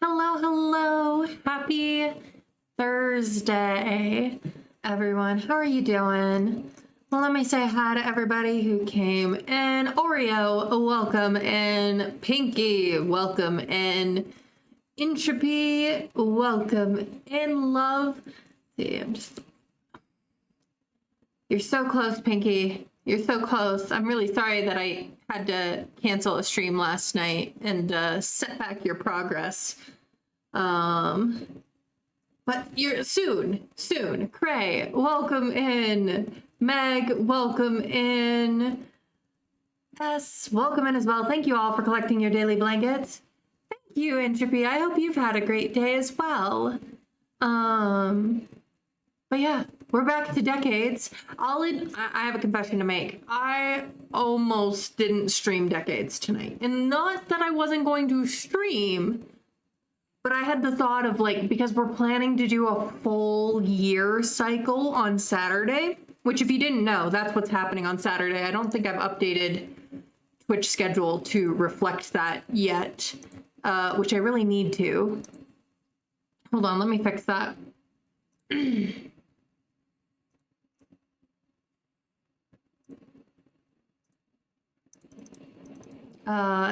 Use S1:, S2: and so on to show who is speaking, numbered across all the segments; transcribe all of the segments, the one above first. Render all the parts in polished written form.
S1: Hello. Happy Thursday, everyone. How are you doing? Well, let me say hi to everybody who came in. Oreo, welcome in. Pinky, welcome in. Entropy, welcome in. Love. See, You're so close, Pinky. You're so close. I'm really sorry that I had to cancel a stream last night and set back your progress. But you're soon. Cray, welcome in. Meg, welcome in. S, welcome in as well. Thank you all for collecting your daily blankets. Thank you, Entropy. I hope you've had a great day as well. But yeah, we're back to decades. I have a confession to make. I almost didn't stream decades tonight. And not that I wasn't going to stream, but I had the thought of because we're planning to do a full year cycle on Saturday, which if you didn't know, that's what's happening on Saturday. I don't think I've updated Twitch schedule to reflect that yet, which I really need to. Hold on, let me fix that.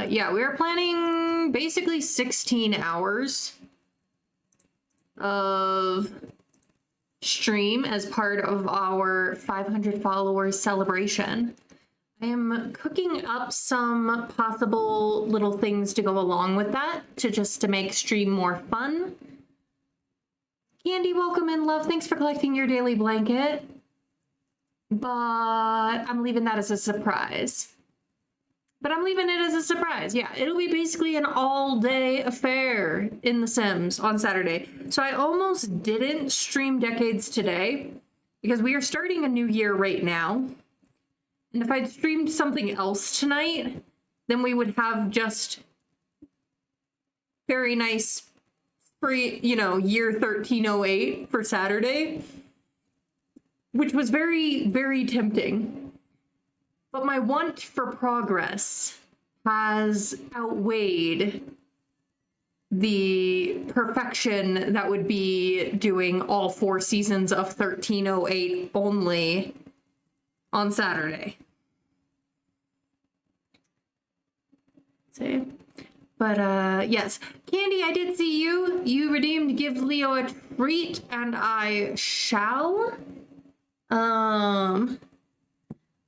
S1: Yeah, we are planning basically 16 hours of stream as part of our 500 followers celebration. I am cooking up some possible little things to go along with that to make stream more fun. Candy, welcome in, love. Thanks for collecting your daily blanket. But I'm leaving that as a surprise. Yeah, it'll be basically an all-day affair in The Sims on Saturday. So I almost didn't stream decades today because we are starting a new year right now. And if I'd streamed something else tonight, then we would have just very nice free, year 1308 for Saturday, which was very, very tempting. But my want for progress has outweighed the perfection that would be doing all 4 seasons of 1308 only on Saturday. See? But yes, Candy, I did see you. You redeemed Give Leo a treat, and I shall.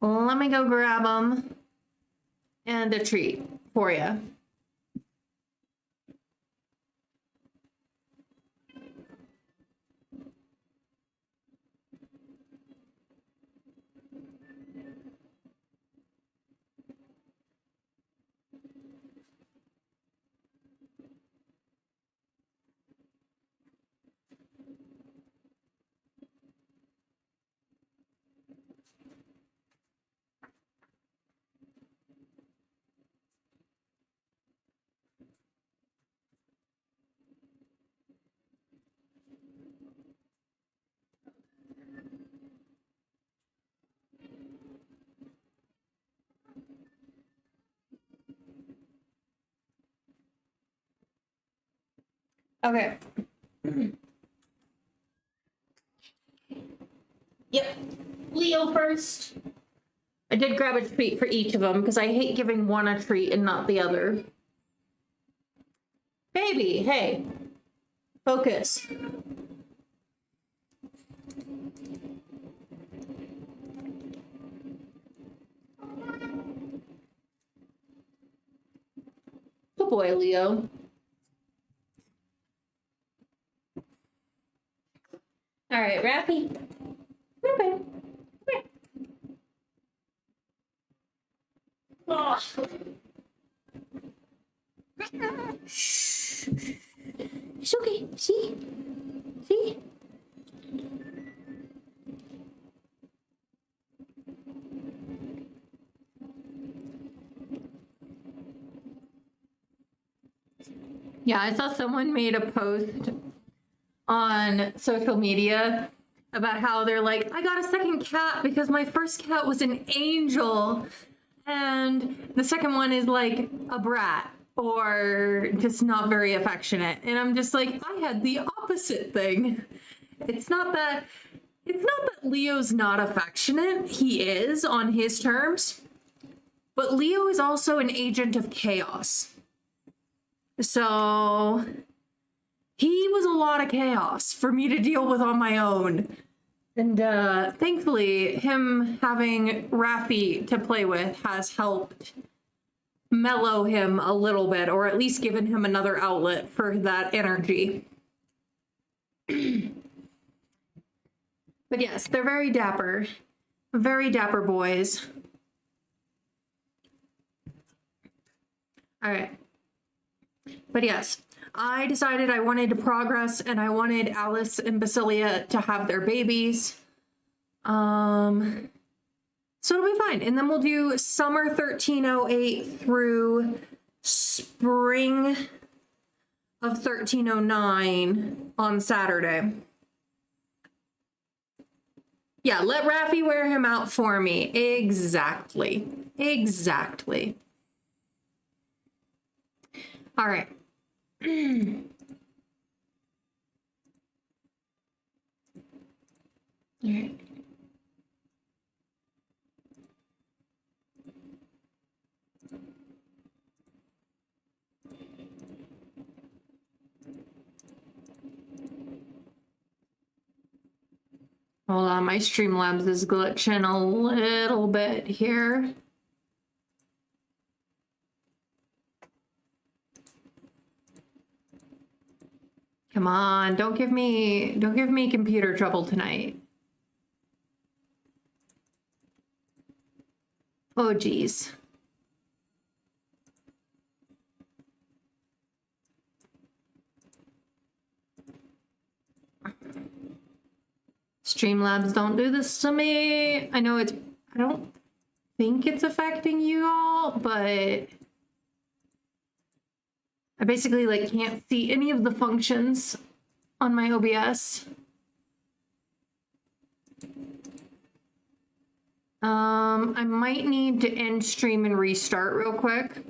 S1: Let me go grab them and a treat for you. Okay. Yep. Leo first. I did grab a treat for each of them because I hate giving one a treat and not the other. Baby, hey. Focus. Good boy, Leo. All right, Rappy. Okay. Oh. Shh. It's okay. See? Yeah, I saw someone made a post on social media about how they're like, I got a second cat because my first cat was an angel. And the second one is like a brat. or just not very affectionate. And I'm just like, I had the opposite thing. It's not that Leo's not affectionate. He is on his terms. But Leo is also an agent of chaos. So he was a lot of chaos for me to deal with on my own. And thankfully, him having Raffi to play with has helped mellow him a little bit, or at least given him another outlet for that energy. But yes, they're very dapper boys. All right. But yes, I decided I wanted to progress and I wanted Alice and Basilia to have their babies. So it'll be fine. And then we'll do summer 1308 through spring of 1309 on Saturday. Yeah, let Raffi wear him out for me. Exactly. All right. All right. Hold on, my Streamlabs is glitching a little bit here. Come on, don't give me computer trouble tonight. Oh geez. Streamlabs, don't do this to me. I don't think it's affecting you all, but I basically can't see any of the functions on my OBS. I might need to end stream and restart real quick.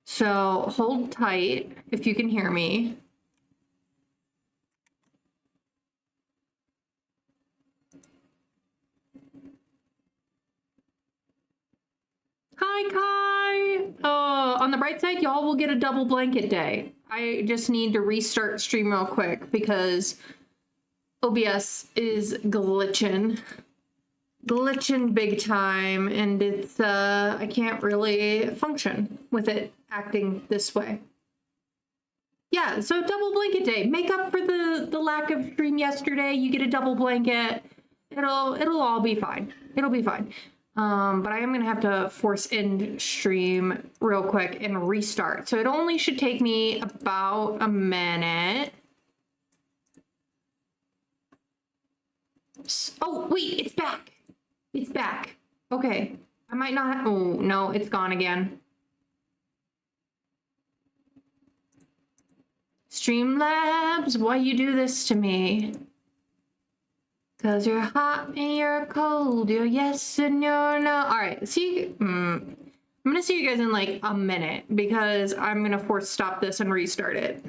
S1: So hold tight if you can hear me. Hi, Kai. On the bright side, y'all will get a double blanket day. I just need to restart stream real quick because OBS is glitching big time, and it's I can't really function with it acting this way. Yeah, so double blanket day. Make up for the lack of stream yesterday. You get a double blanket. It'll all be fine. It'll be fine. But I am gonna have to force end stream real quick and restart. So it only should take me about a minute. Oh, wait, it's back. It's back. Okay. I might not. Oh, no, it's gone again. Streamlabs, why you do this to me? Cause you're hot and you're cold, you're yes and you're no. All right, see, I'm gonna see you guys in a minute because I'm gonna force stop this and restart it.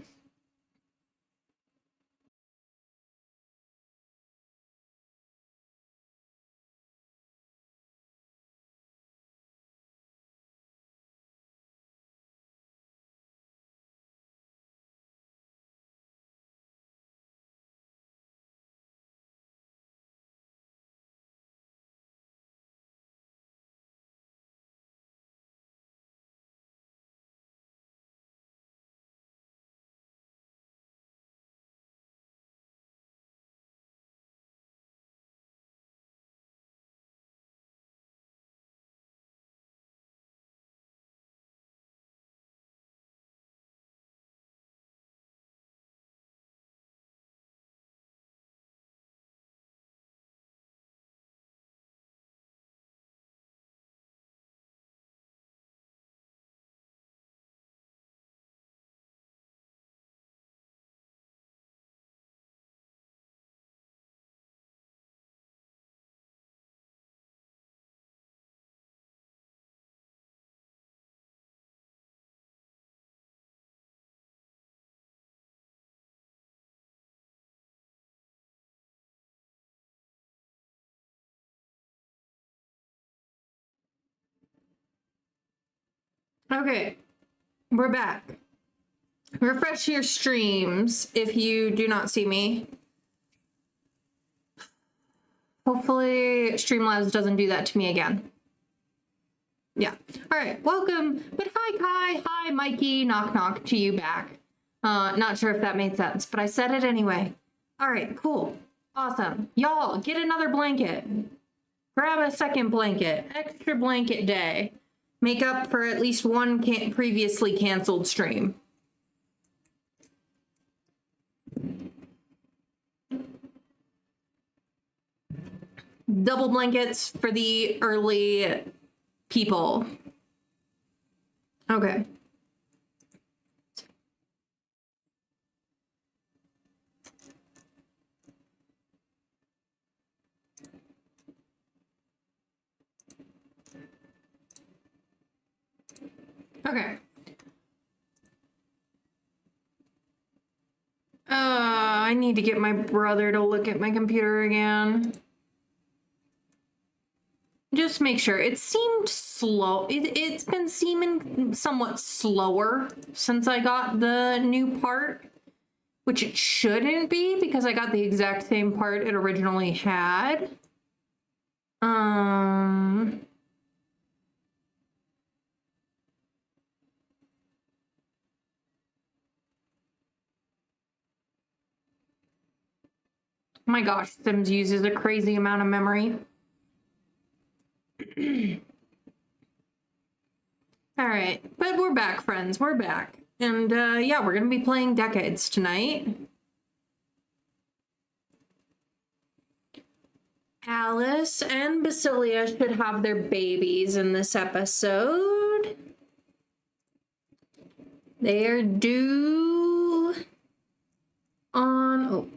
S1: Okay, we're back. Refresh your streams if you do not see me. Hopefully Streamlabs doesn't do that to me again. Yeah. All right, welcome. But hi, Kai. Hi, Mikey. Knock, knock to you back. Not sure if that made sense, but I said it anyway. All right, cool. Awesome. Y'all, get another blanket. Grab a second blanket. Extra blanket day. Make up for at least one previously canceled stream. Double blankets for the early people. Okay. Okay. I need to get my brother to look at my computer again. Just make sure. It seemed slow. It's been seeming somewhat slower since I got the new part, which it shouldn't be because I got the exact same part it originally had. My gosh, Sims uses a crazy amount of memory. All right, but we're back, friends. We're back. And yeah, we're going to be playing Decades tonight. Alice and Basilia should have their babies in this episode. They are due on... Oh.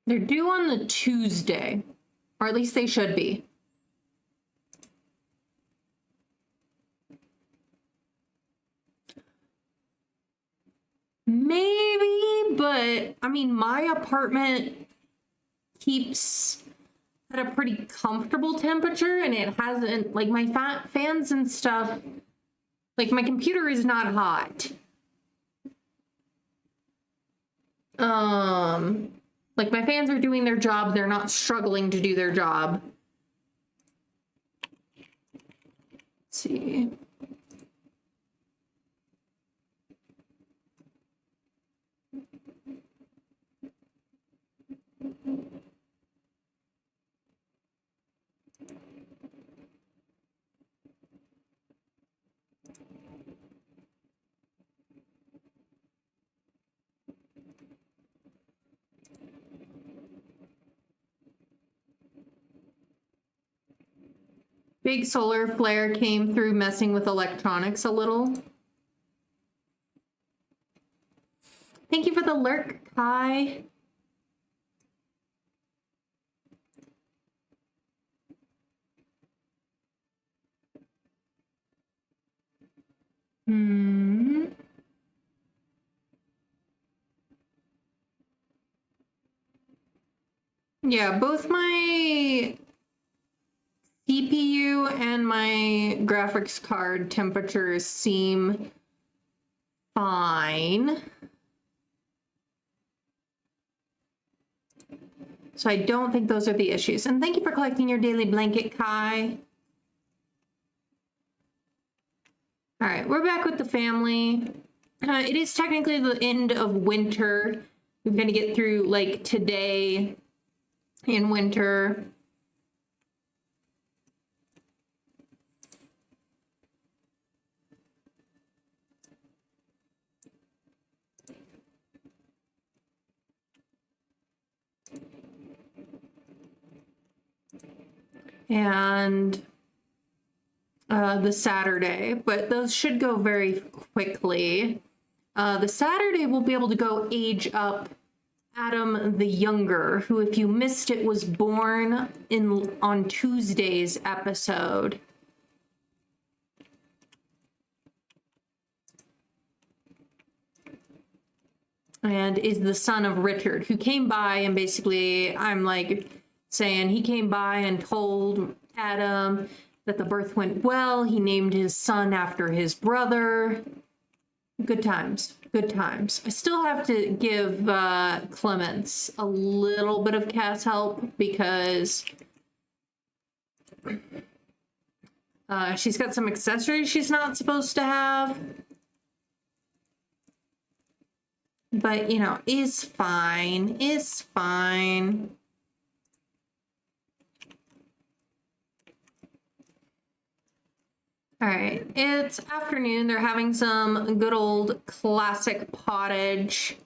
S1: They're due on the Tuesday, or at least they should be. Maybe, but I mean, my apartment keeps at a pretty comfortable temperature and it hasn't, like my fans and stuff, like my computer is not hot. Like my fans are doing their job. They're not struggling to do their job. Let's see. Big solar flare came through messing with electronics a little. Thank you for the lurk, Kai. Yeah, both my CPU and my graphics card temperatures seem fine. So I don't think those are the issues. And thank you for collecting your daily blanket, Kai. All right, we're back with the family. It is technically the end of winter. We're going to get through like today in winter. and the Saturday, but those should go very quickly. The Saturday we'll be able to go age up Adam the Younger, who, if you missed it, was born on Tuesday's episode. And is the son of Richard, who came by and basically, I'm like saying, he came by and told Adam that the birth went well. He named his son after his brother. Good times. Good times. I still have to give Clemence a little bit of Cass help because she's got some accessories she's not supposed to have. But, you know, is fine. Is fine. All right, it's afternoon. They're having some good old classic pottage.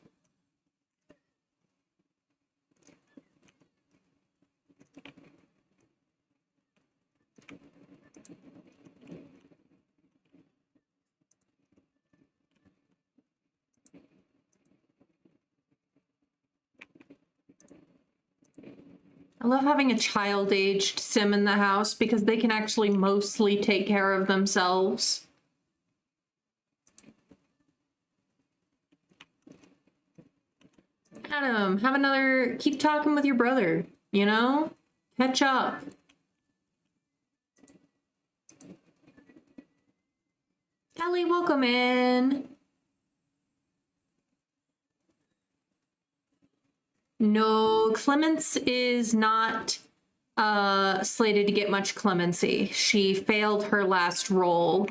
S1: I love having a child-aged sim in the house because they can actually mostly take care of themselves. Adam, have another, keep talking with your brother, you know? Catch up. Ellie, welcome in. No, Clemence is not slated to get much clemency. She failed her last role.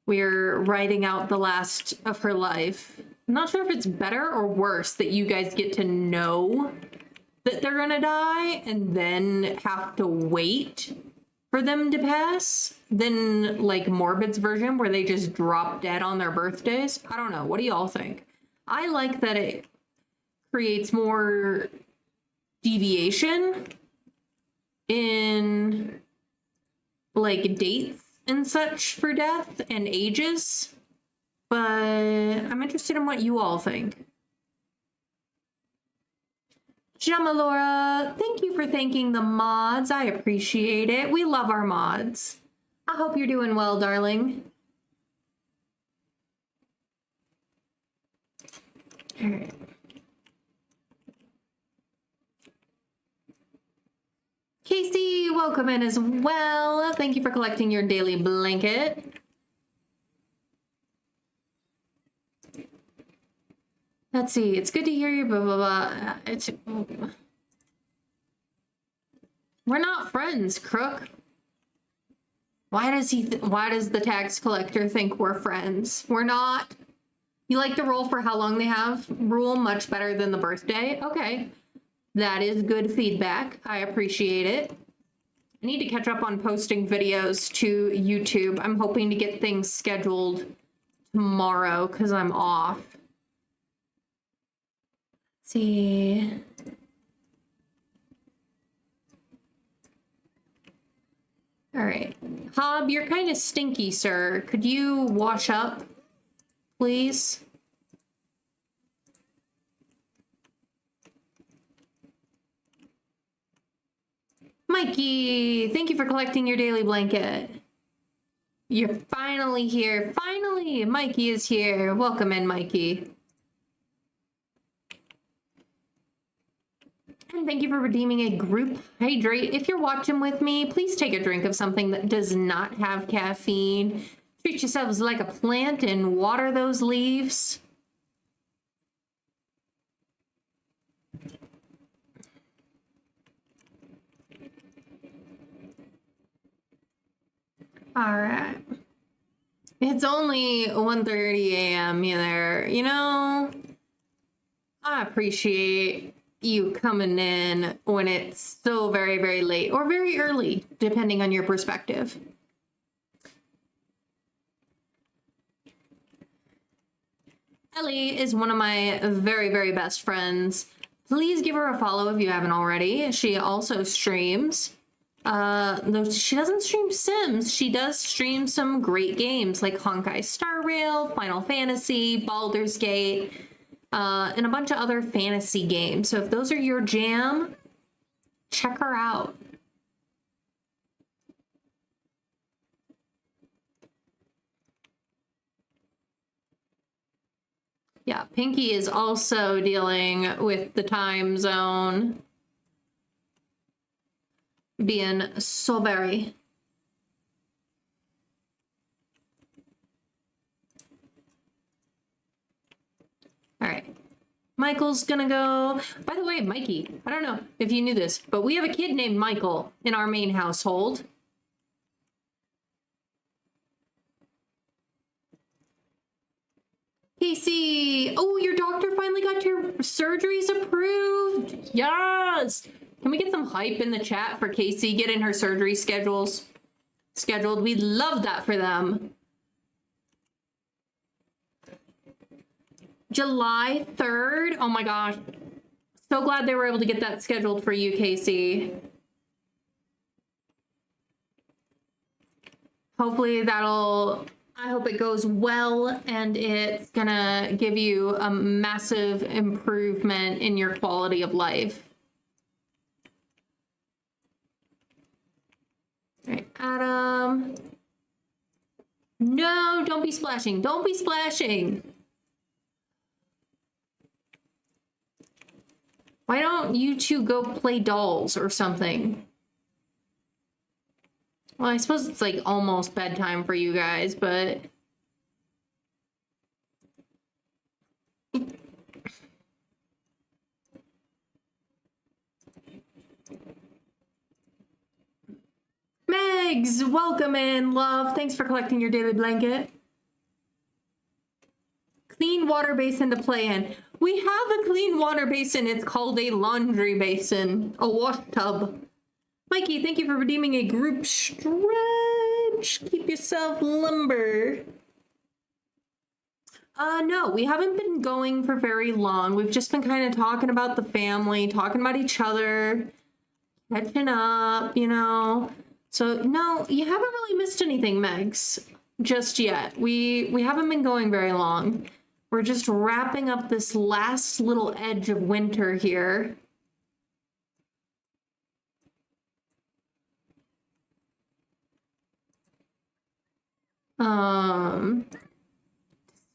S1: We're writing out the last of her life. I'm not sure if it's better or worse that you guys get to know that they're gonna die and then have to wait for them to pass than like Morbid's version where they just drop dead on their birthdays. I don't know. What do y'all think? I like that it creates more deviation in like dates and such for death and ages, but I'm interested in what you all think. Jamalora, thank you for thanking the mods. I appreciate it. We love our mods. I hope you're doing well, darling. All right. Casey, welcome in as well. Thank you for collecting your daily blanket. Let's see. It's good to hear you, blah, blah, blah. We're not friends, Crook. Why does the tax collector think we're friends? We're not. You like the rule for how long they have rule much better than the birthday? Okay. That is good feedback. I appreciate it. I need to catch up on posting videos to YouTube. I'm hoping to get things scheduled tomorrow because I'm off. Let's see. All right. Hob, you're kind of stinky, sir. Could you wash up, please? Mikey, thank you for collecting your daily blanket. You're finally here. Finally, Mikey is here. Welcome in, Mikey. And thank you for redeeming a group hydrate. If you're watching with me, please take a drink of something that does not have caffeine. Treat yourselves like a plant and water those leaves. All right. It's only 1:30 a.m. there. You know, I appreciate you coming in when it's so very, very late or very early, depending on your perspective. Ellie is one of my very, very best friends. Please give her a follow if you haven't already. She also streams. Though she doesn't stream Sims, she does stream some great games like Honkai Star Rail, Final Fantasy, Baldur's Gate, and a bunch of other fantasy games. So if those are your jam, check her out. Yeah, Pinky is also dealing with the time zone being so very. All right. Michael's gonna go. By the way, Mikey, I don't know if you knew this, but we have a kid named Michael in our main household. Casey, oh, your doctor finally got your surgeries approved. Yes. Can we get some hype in the chat for Casey getting her surgery scheduled? We'd love that for them. July 3rd. Oh my gosh. So glad they were able to get that scheduled for you, Casey. Hopefully I hope it goes well and it's gonna give you a massive improvement in your quality of life. All right, Adam. No, don't be splashing. Don't be splashing. Why don't you two go play dolls or something? Well, I suppose it's like almost bedtime for you guys, but... Megs, welcome in, love. Thanks for collecting your daily blanket. Clean water basin to play in. We have a clean water basin. It's called a laundry basin, a wash tub. Mikey, thank you for redeeming a group stretch. Keep yourself limber. No, we haven't been going for very long. We've just been kind of talking about the family, talking about each other, catching up, you know. So, no, you haven't really missed anything, Megs, just yet. We haven't been going very long. We're just wrapping up this last little edge of winter here.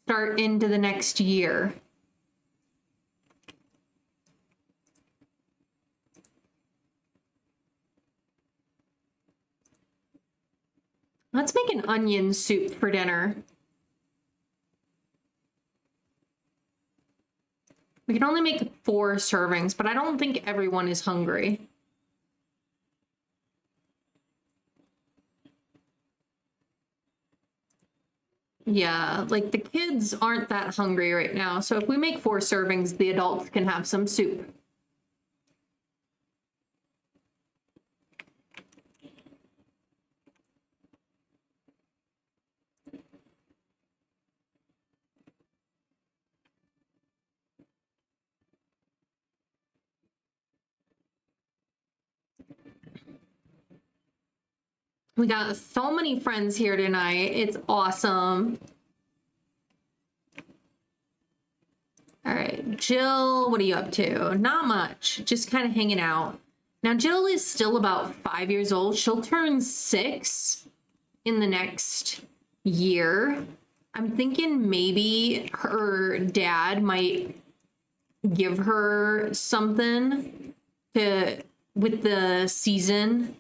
S1: Start into the next year. Let's make an onion soup for dinner. We can only make 4 servings, but I don't think everyone is hungry. Yeah, like the kids aren't that hungry right now. So if we make 4 servings, the adults can have some soup. We got so many friends here tonight. It's awesome. All right, Jill, what are you up to? Not much, just kind of hanging out. Now, Jill is still about 5 years old. She'll turn 6 in the next year. I'm thinking maybe her dad might give her something with the season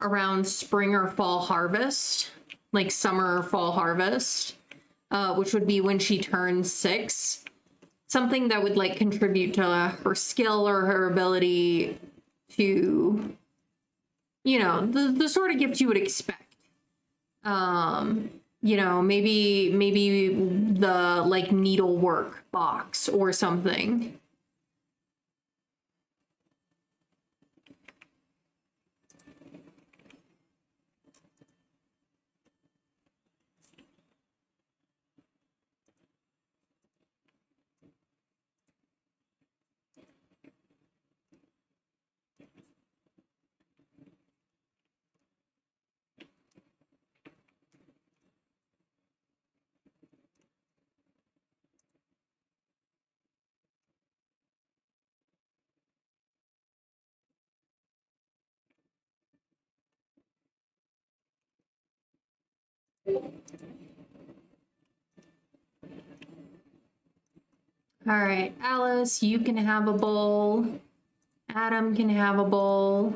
S1: around spring or fall harvest, like summer or fall harvest, which would be when she turns 6. Something that would like contribute to her skill or her ability to, you know, the sort of gift you would expect. You know, maybe the like needlework box or something. All right, Alice, you can have a bowl. Adam can have a bowl.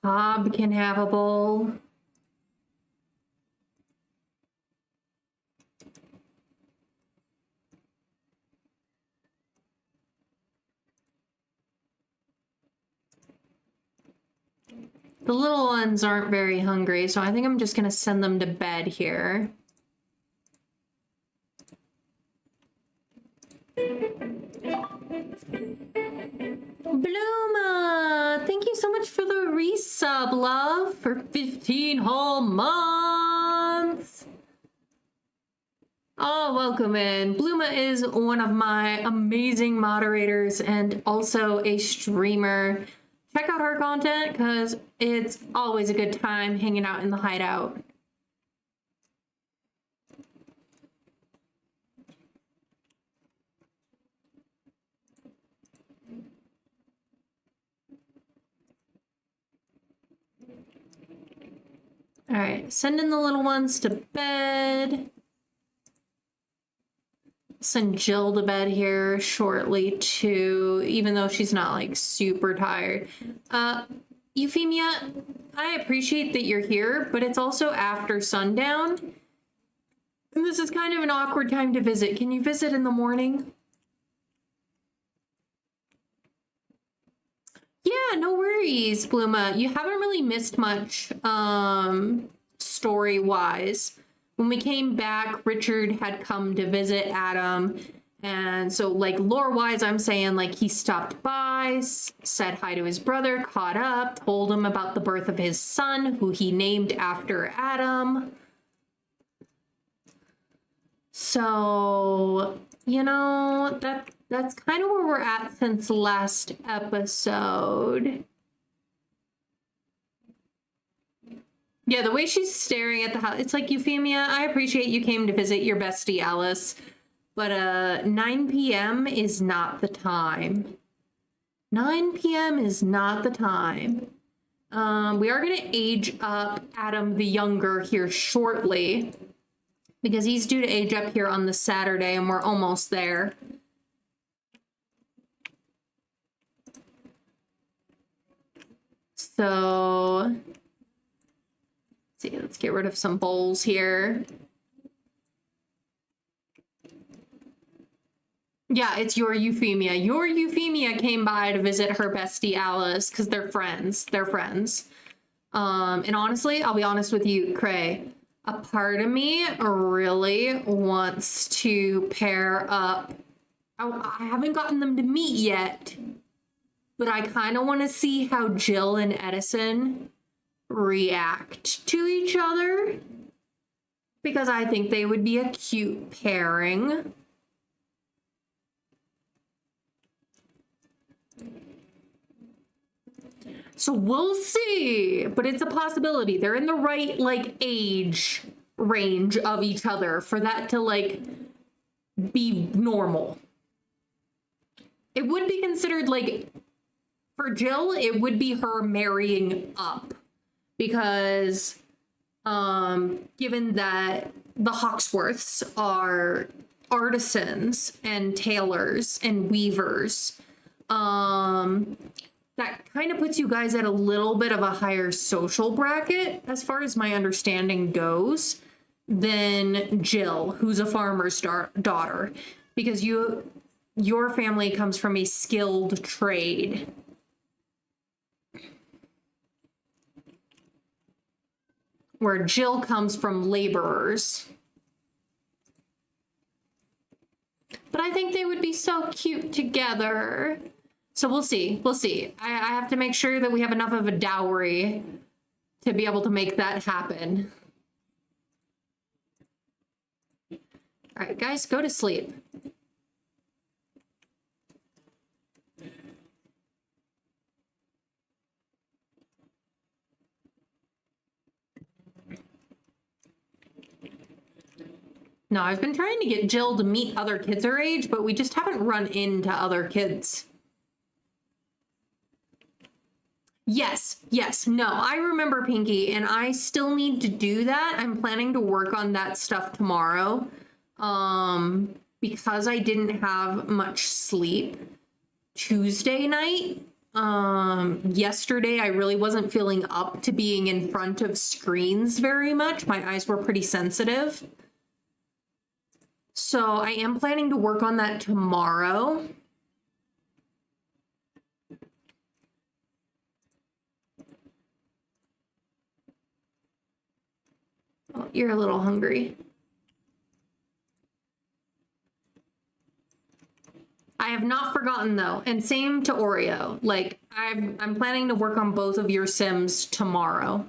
S1: Bob can have a bowl. The little ones aren't very hungry, so I think I'm just gonna send them to bed here. Bluma, thank you so much for the resub, love, for 15 whole months. Oh, welcome in. Bluma is one of my amazing moderators and also a streamer. Check out her content because it's always a good time hanging out in the hideout. All right, sending the little ones to bed. Send Jill to bed here shortly too, even though she's not like super tired. Euphemia, I appreciate that you're here, but it's also after sundown. And this is kind of an awkward time to visit. Can you visit in the morning? Yeah, no worries, Bluma. You haven't really missed much story-wise. When we came back, Richard had come to visit Adam. And so, like, lore-wise, I'm saying, like, he stopped by, said hi to his brother, caught up, told him about the birth of his son, who he named after Adam. So, you know, that's kind of where we're at since last episode. Yeah, the way she's staring at the house, it's like, Euphemia, I appreciate you came to visit your bestie Alice, but 9 p.m. is not the time. 9 p.m. is not the time. We are going to age up Adam the Younger here shortly, because he's due to age up here on the Saturday, and we're almost there. So, let's get rid of some bowls here. Yeah, it's your Euphemia. Your Euphemia came by to visit her bestie Alice because they're friends. They're friends. And honestly, I'll be honest with you, Cray. A part of me really wants to pair up. I haven't gotten them to meet yet, but I kind of want to see how Jill and Edison react to each other, because I think they would be a cute pairing. So we'll see, but it's a possibility. They're in the right, like, age range of each other for that to, like, be normal. It would be considered, like, for Jill, it would be her marrying up, because given that the Hawksworths are artisans and tailors and weavers, that kind of puts you guys at a little bit of a higher social bracket, as far as my understanding goes, than Jill, who's a farmer's daughter, because your family comes from a skilled trade. Where Jill comes from laborers. But I think they would be so cute together. So we'll see. We'll see. I have to make sure that we have enough of a dowry to be able to make that happen. All right, guys, go to sleep. No, I've been trying to get Jill to meet other kids her age, but we just haven't run into other kids. Yes. No, I remember Pinky, and I still need to do that. I'm planning to work on that stuff tomorrow. Because I didn't have much sleep Tuesday night. Yesterday I really wasn't feeling up to being in front of screens very much. My eyes were pretty sensitive. So I am planning to work on that tomorrow. Oh, you're a little hungry. I have not forgotten though, and same to Oreo. Like I'm planning to work on both of your Sims tomorrow.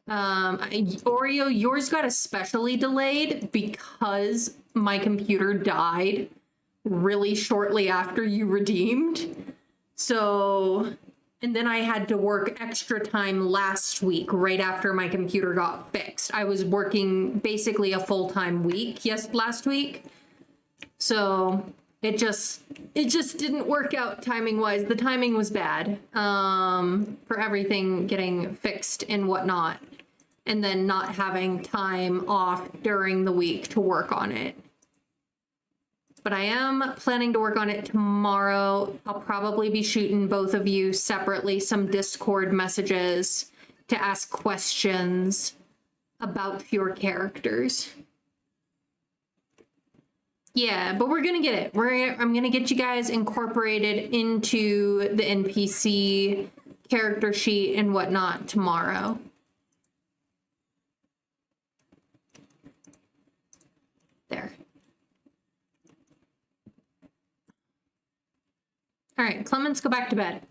S1: Oreo, yours got especially delayed because my computer died really shortly after you redeemed. So, and then I had to work extra time last week right after my computer got fixed. I was working basically a full-time week last week. So it just didn't work out timing wise. The timing was bad for everything getting fixed and whatnot, and then not having time off during the week to work on it. But I am planning to work on it tomorrow. I'll probably be shooting both of you separately some Discord messages to ask questions about your characters. Yeah, but we're gonna get it. I'm gonna get you guys incorporated into the NPC character sheet and whatnot tomorrow. There. All right, Clemens, go back to bed.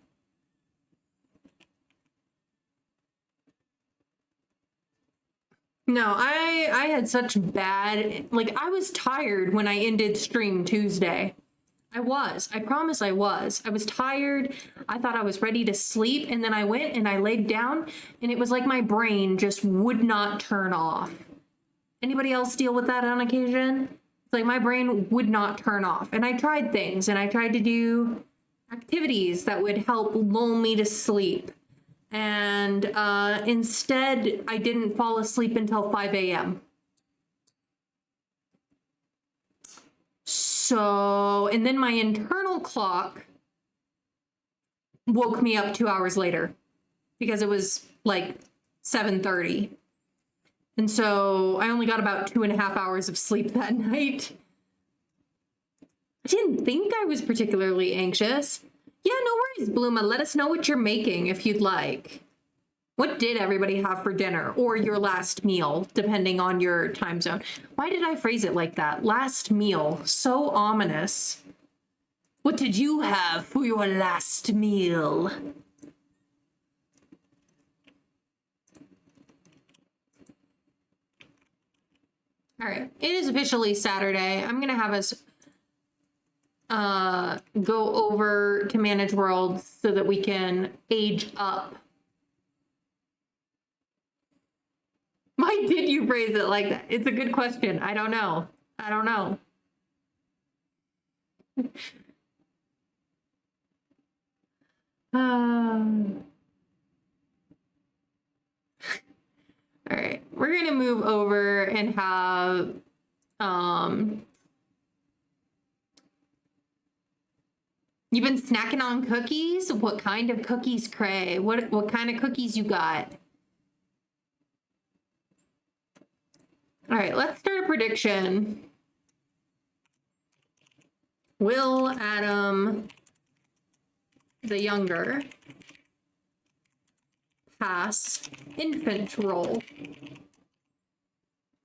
S1: No, I had such bad, like, I was tired when I ended stream Tuesday. I promise I was. I was tired. I thought I was ready to sleep, and then I went and I laid down, and it was like my brain just would not turn off. Anybody else deal with that on occasion? It's like my brain would not turn off. And I tried things, and I tried to do activities that would help lull me to sleep. And instead, I didn't fall asleep until 5 a.m. So, and then my internal clock woke me up 2 hours later because it was like 7:30. And so I only got about 2.5 hours of sleep that night. I didn't think I was particularly anxious. Yeah, no worries, Bluma. Let us know what you're making if you'd like. What did everybody have for dinner or your last meal, depending on your time zone? Why did I phrase it like that? Last meal. So ominous. What did you have for your last meal? All right. It is officially Saturday. I'm going to have us go over to Manage World so that we can age up. Why did you phrase it like that? It's a good question. I don't know. All right, we're gonna move over and have you've been snacking on cookies? What kind of cookies, Cray? What kind of cookies you got? All right, let's start a prediction. Will Adam the Younger pass infant role?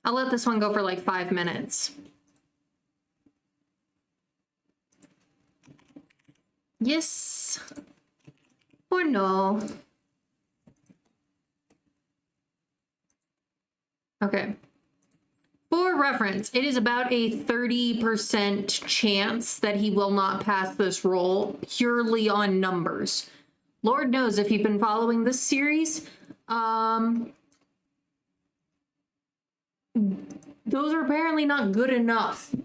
S1: I'll let this one go for like 5 minutes. Yes or no? Okay. For reference, it is about a 30% chance that he will not pass this role purely on numbers. Lord knows if you've been following this series, Those are apparently not good enough.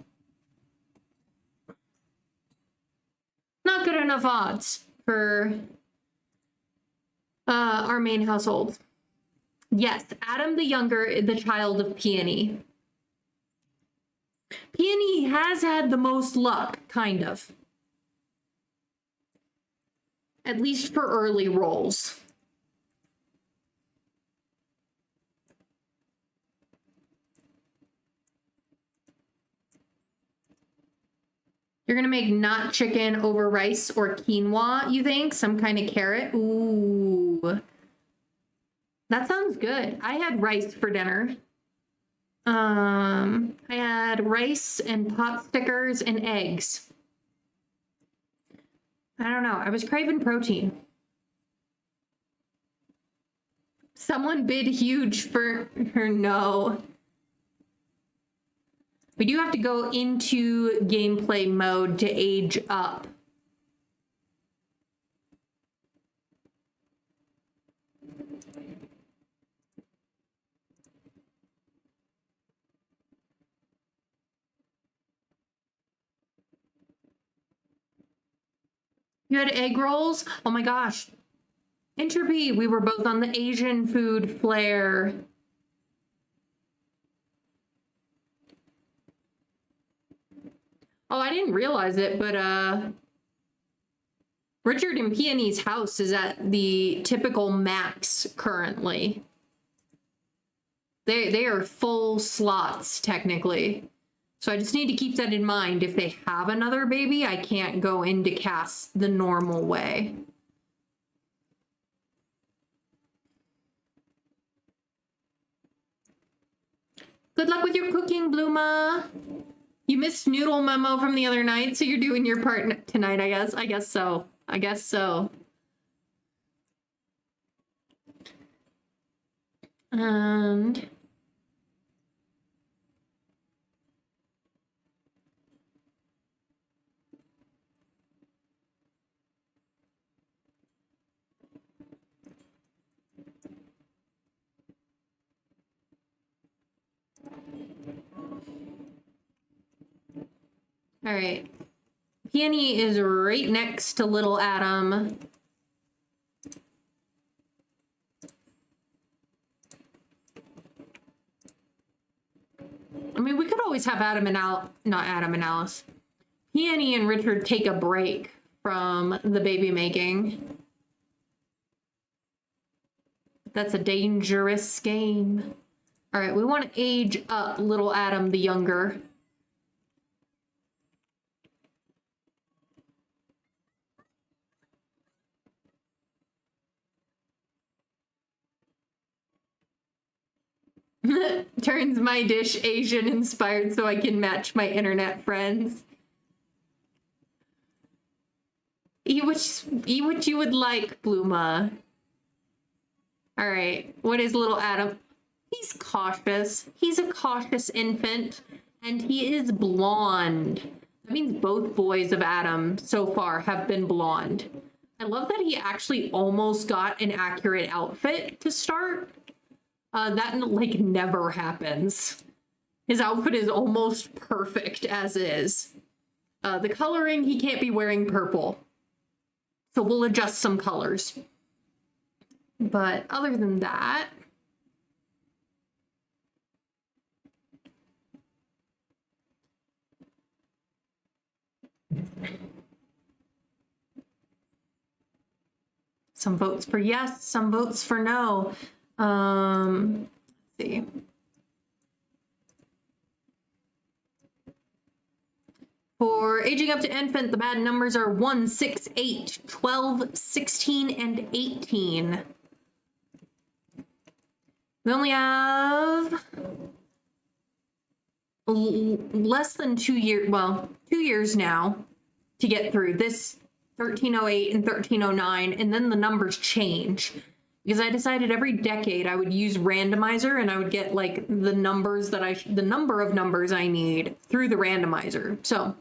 S1: Not good enough odds for our main household. Yes, Adam the Younger, the child of Peony. Peony has had the most luck, kind of. At least for early rolls. You're gonna make not chicken over rice or quinoa, you think? Some kind of carrot? Ooh. That sounds good. I had rice for dinner. I had rice and pot stickers and eggs. I don't know. I was craving protein. Someone bid huge for her. No. We do have to go into gameplay mode to age up. You had egg rolls? Oh my gosh. Entropy, we were both on the Asian food flare. Oh, I didn't realize it, but Richard and Peony's house is at the typical max currently. They are full slots, technically. So I just need to keep that in mind. If they have another baby, I can't go into cast the normal way. Good luck with your cooking, Bluma. You missed Noodle Memo from the other night, so you're doing your part tonight, I guess. I guess so. I guess so. And... all right. Peony is right next to little Adam. I mean, we could always have Adam and not Adam and Alice. Peony and Richard take a break from the baby making. That's a dangerous game. All right, we want to age up little Adam the Younger. Turns my dish Asian inspired so I can match my internet friends. Eat what you would like, Bluma. All right, what is little Adam? He's cautious. He's a cautious infant, and he is blonde. That means both boys of Adam so far have been blonde. I love that he actually almost got an accurate outfit to start. That, like, never happens. His outfit is almost perfect as is. The coloring, he can't be wearing purple. So we'll adjust some colors. But other than that... some votes for yes, some votes for no. Let's see. For aging up to infant, the bad numbers are 1, 6, 8, 12, 16, and 18. We only have less than 2 years, well, 2 years now to get through this 1308 and 1309, and then the numbers change. Because I decided every decade I would use randomizer and I would get like the numbers that the number of numbers I need through the randomizer. So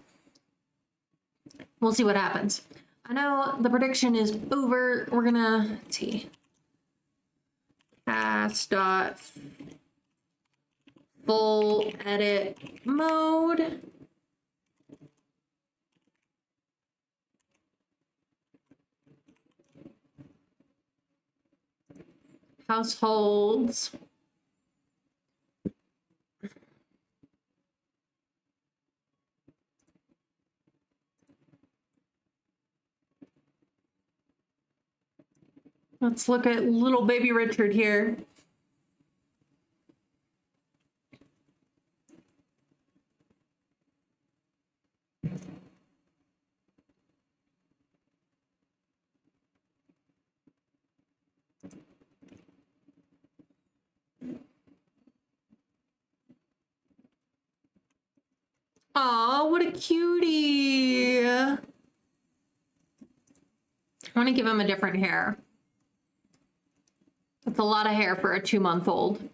S1: we'll see what happens. I know the prediction is over. We're gonna, let's see. Cast dot full edit mode. Households. Let's look at little baby Richard here. Aw, what a cutie. I want to give him a different hair. That's a lot of hair for a 2-month-old.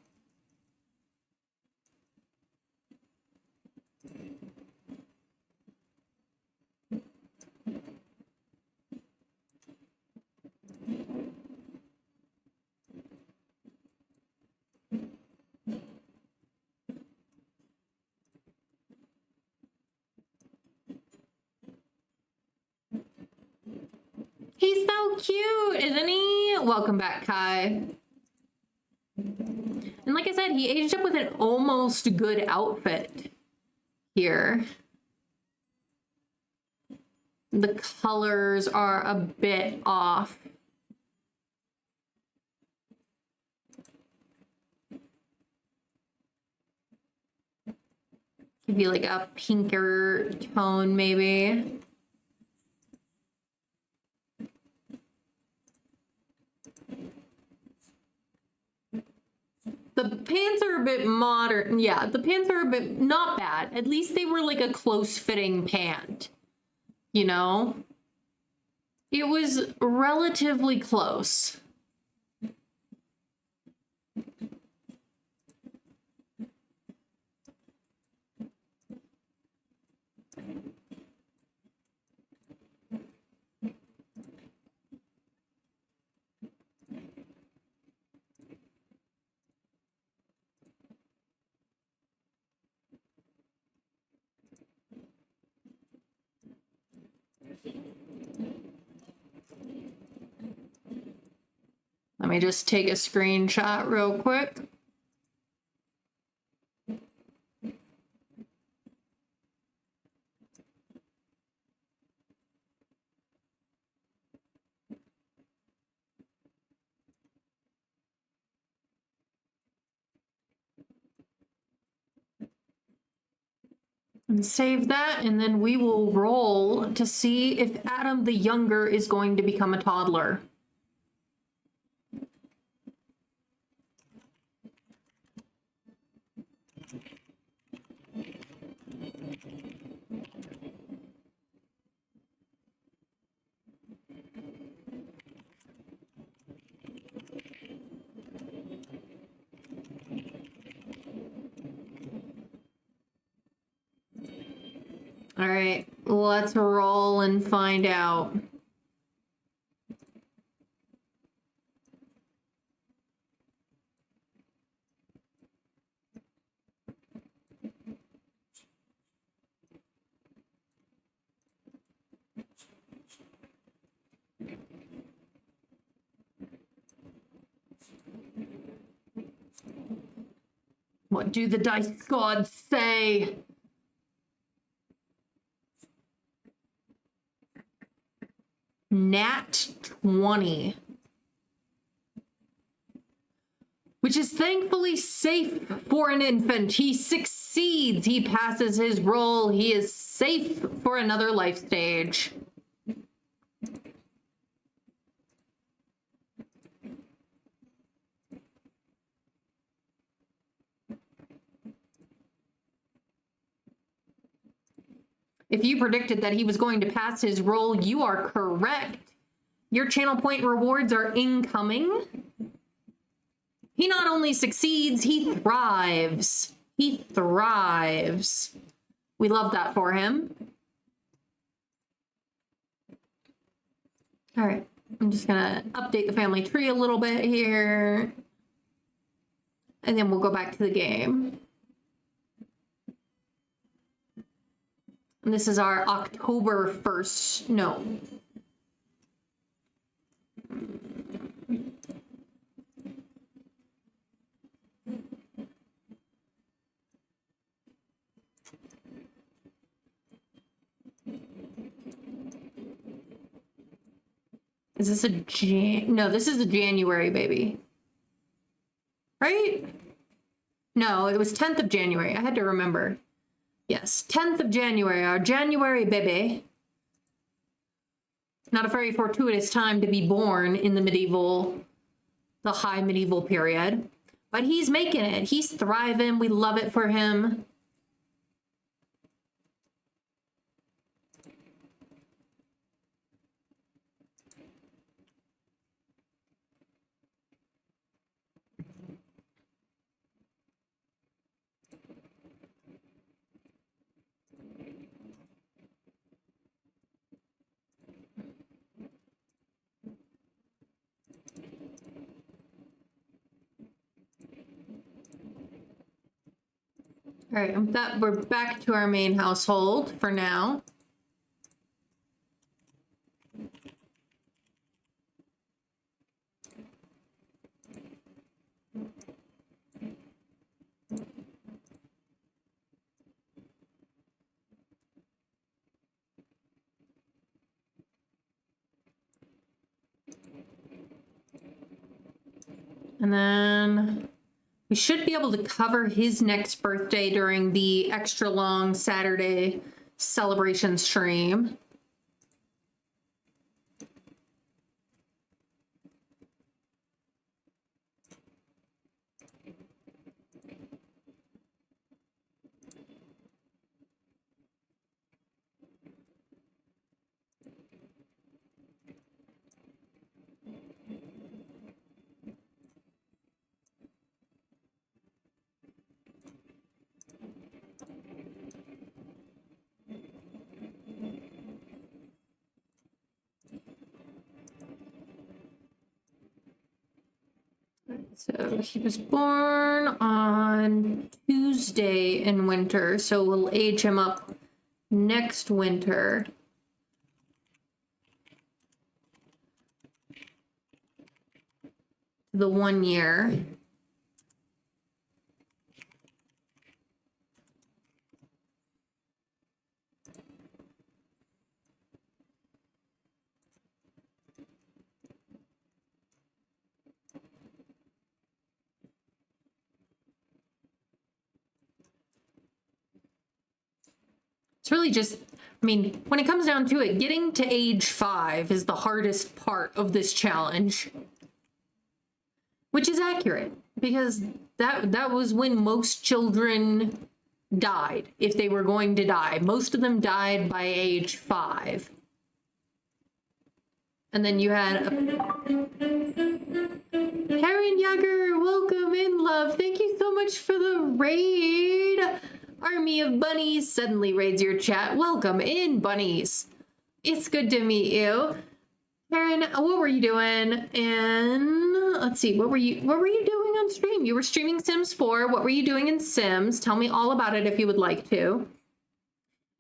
S1: He's so cute, isn't he? Welcome back, Kai. And like I said, he aged up with an almost good outfit here. The colors are a bit off. Could be like a pinker tone, maybe. The pants are a bit modern. Yeah, the pants are a bit not bad. At least they were like a close-fitting pant. You know? It was relatively close. Let me just take a screenshot real quick. And save that, and then we will roll to see if Adam the Younger is going to become a toddler. All right, let's roll and find out. What do the dice gods say? Nat 20. Which is thankfully safe for an infant. He succeeds. He passes his roll. He is safe for another life stage. If you predicted that he was going to pass his roll, you are correct. Your channel point rewards are incoming. He not only succeeds, he thrives. He thrives. We love that for him. All right, I'm just gonna update the family tree a little bit here. and then we'll go back to the game. And this is our October 1st. No. Is this a No, this is a January baby. Right? No, it was 10th of January. I had to remember. Yes, 10th of January, our January baby. Not a very fortuitous time to be born in the high medieval period. But he's making it. He's thriving. We love it for him. All right, we're back to our main household for now. And then we should be able to cover his next birthday during the extra long Saturday celebration stream. So he was born on Tuesday in winter, so we'll age him up next winter. The 1 year. It's really just, I mean, when it comes down to it, getting to age 5 is the hardest part of this challenge. Which is accurate, because that was when most children died, if they were going to die. Most of them died by age 5. And then you had Karen Yager, welcome in, love. Thank you so much for the raid. Army of Bunnies suddenly raids your chat. Welcome in, bunnies. It's good to meet you. Karen, what were you doing? And let's see, what were you doing on stream? You were streaming Sims 4. What were you doing in Sims? Tell me all about it if you would like to.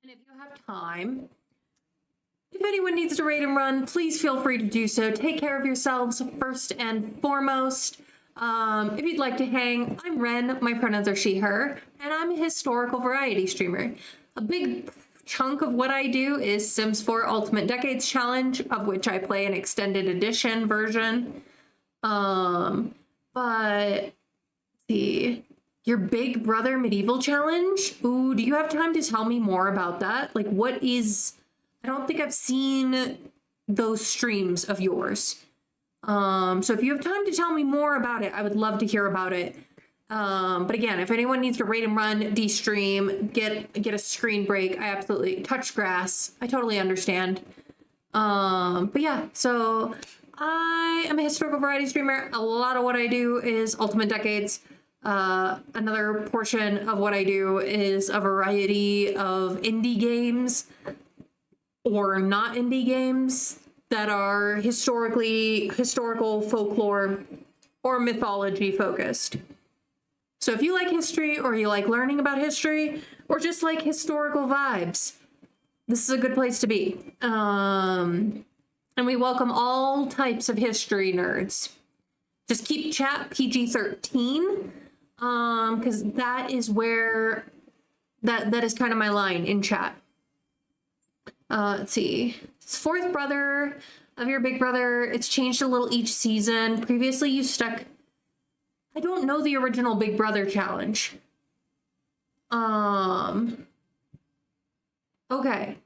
S1: And if you have time, if anyone needs to raid and run, please feel free to do so. Take care of yourselves first and foremost. If you'd like to hang, I'm Ren, my pronouns are she, her, and I'm a historical variety streamer. A big chunk of what I do is Sims 4 Ultimate Decades Challenge, of which I play an extended edition version. But your Big Brother Medieval Challenge? Ooh, do you have time to tell me more about that? Like, I don't think I've seen those streams of yours. So if you have time to tell me more about it, I would love to hear about it. But again, if anyone needs to raid and run, de-stream, get a screen break, I absolutely touch grass. I totally understand. But yeah, so I am a historical variety streamer. A lot of what I do is Ultimate Decades. Another portion of what I do is a variety of indie games or not indie games that are historical, folklore, or mythology focused. So if you like history, or you like learning about history, or just like historical vibes, this is a good place to be. And we welcome all types of history nerds. Just keep chat PG-13, because that is where that is kind of my line in chat. Let's see. It's fourth brother of your big brother. It's changed a little each season. Previously, you stuck. I don't know the original Big Brother challenge. Okay. And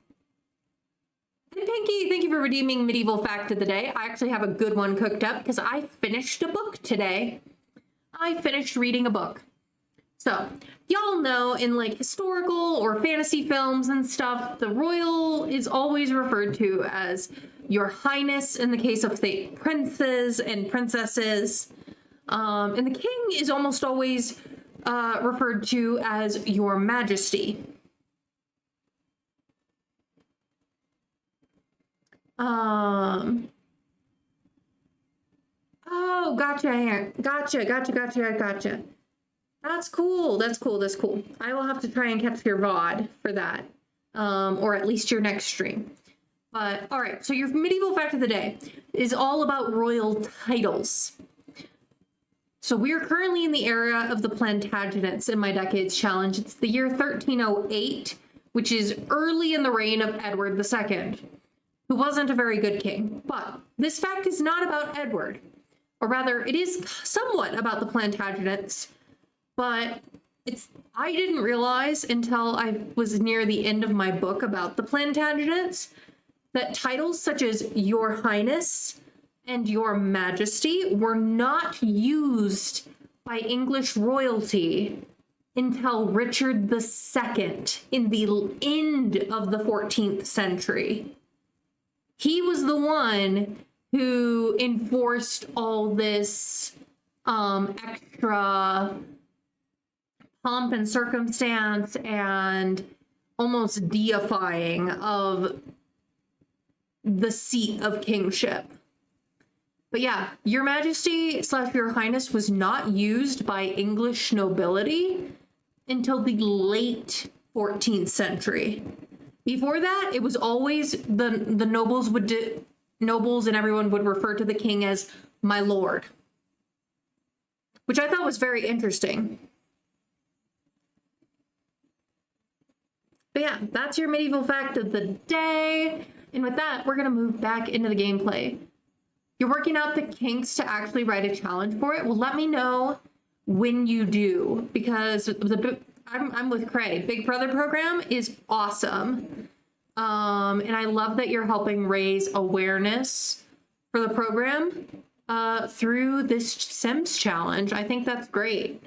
S1: Pinky, thank you for redeeming Medieval Fact of the Day. I actually have a good one cooked up because I finished a book today. I finished reading a book. So, y'all know in like historical or fantasy films and stuff, the royal is always referred to as Your Highness in the case of, say, princes and princesses. And the king is almost always referred to as Your Majesty. Oh, gotcha. That's cool. That's cool. I will have to try and catch your VOD for that. Or at least your next stream. But, all right. So your medieval fact of the day is all about royal titles. So we are currently in the era of the Plantagenets in my Decades Challenge. It's the year 1308, which is early in the reign of Edward II, who wasn't a very good king. But this fact is not about Edward. Or rather, it is somewhat about the Plantagenets, but I didn't realize until I was near the end of my book about the Plantagenets that titles such as Your Highness and Your Majesty were not used by English royalty until Richard II in the end of the 14th century. He was the one who enforced all this extra pomp and circumstance and almost deifying of the seat of kingship. But yeah, Your Majesty / Your Highness was not used by English nobility until the late 14th century. Before that, it was always the nobles nobles and everyone would refer to the king as my lord, which I thought was very interesting. But yeah, that's your medieval fact of the day. And with that, we're going to move back into the gameplay. You're working out the kinks to actually write a challenge for it. Well, let me know when you do, because I'm with Cray. Big Brother program is awesome. And I love that you're helping raise awareness for the program through this Sims challenge. I think that's great.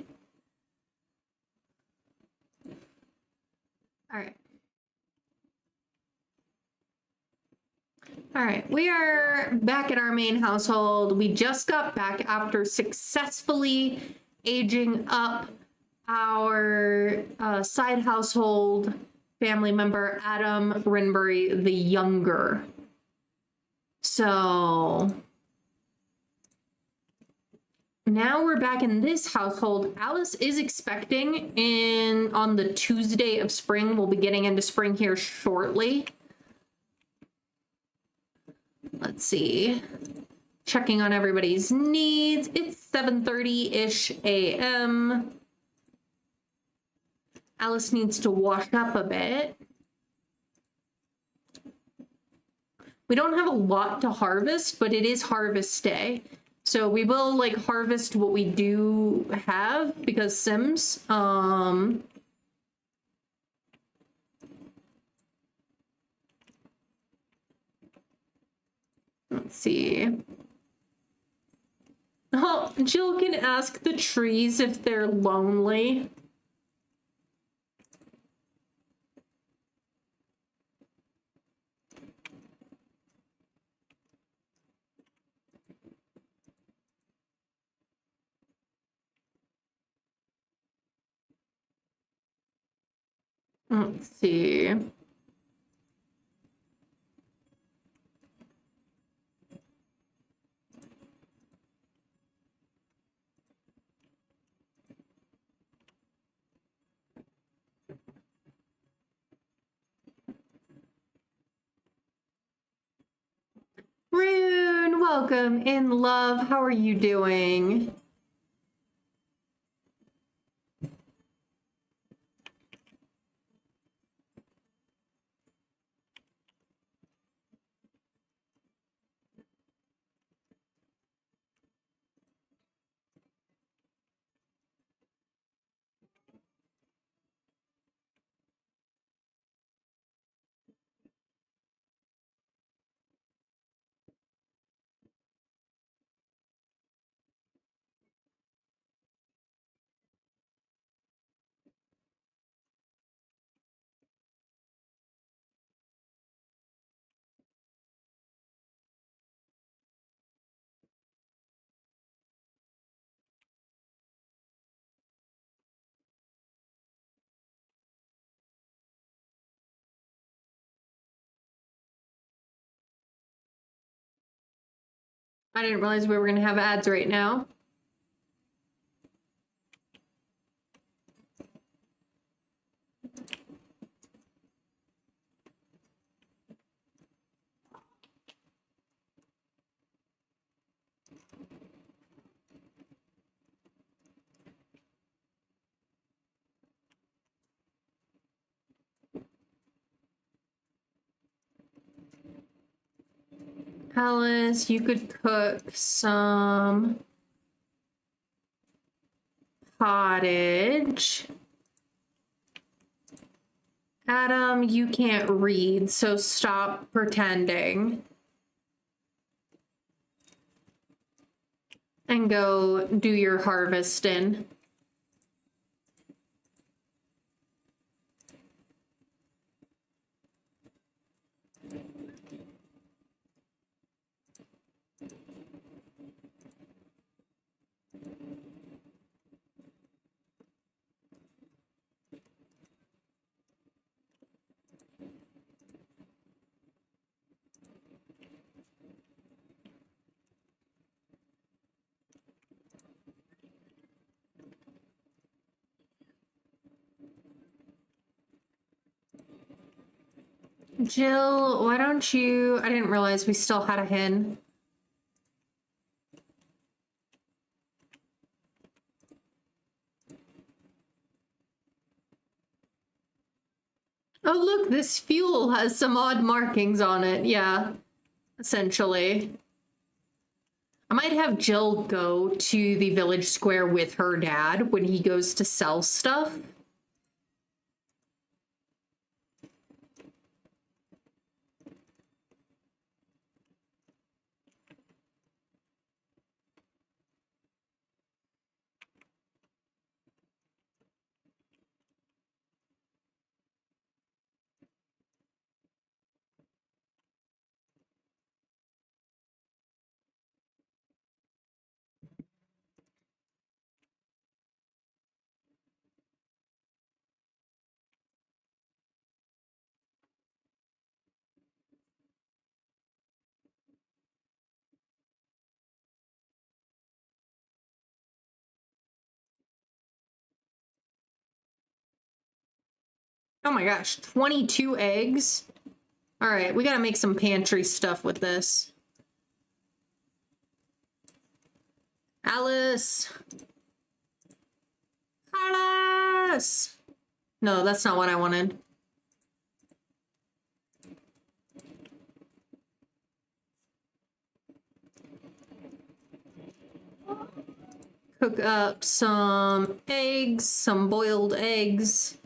S1: All right, we are back at our main household. We just got back after successfully aging up our side household family member, Adam Rinbury the Younger. So now we're back in this household. Alice is expecting on the Tuesday of spring. We'll be getting into spring here shortly. Let's see. Checking on everybody's needs. It's 7:30-ish a.m. Alice needs to wash up a bit. We don't have a lot to harvest, but it is harvest day. So we will like harvest what we do have because Sims. Let's see. Oh, Jill can ask the trees if they're lonely. Let's see. welcome in love. How are you doing? I didn't realize we were going to have ads right now. Alice, you could cook some pottage. Adam, you can't read, so stop pretending. And go do your harvesting. Jill, why don't you... I didn't realize we still had a hen. Oh, look, this fuel has some odd markings on it. Yeah, essentially. I might have Jill go to the village square with her dad when he goes to sell stuff. Oh my gosh, 22 eggs? All right, we gotta make some pantry stuff with this. Alice! Alice! No, that's not what I wanted. Cook up some eggs, some boiled eggs.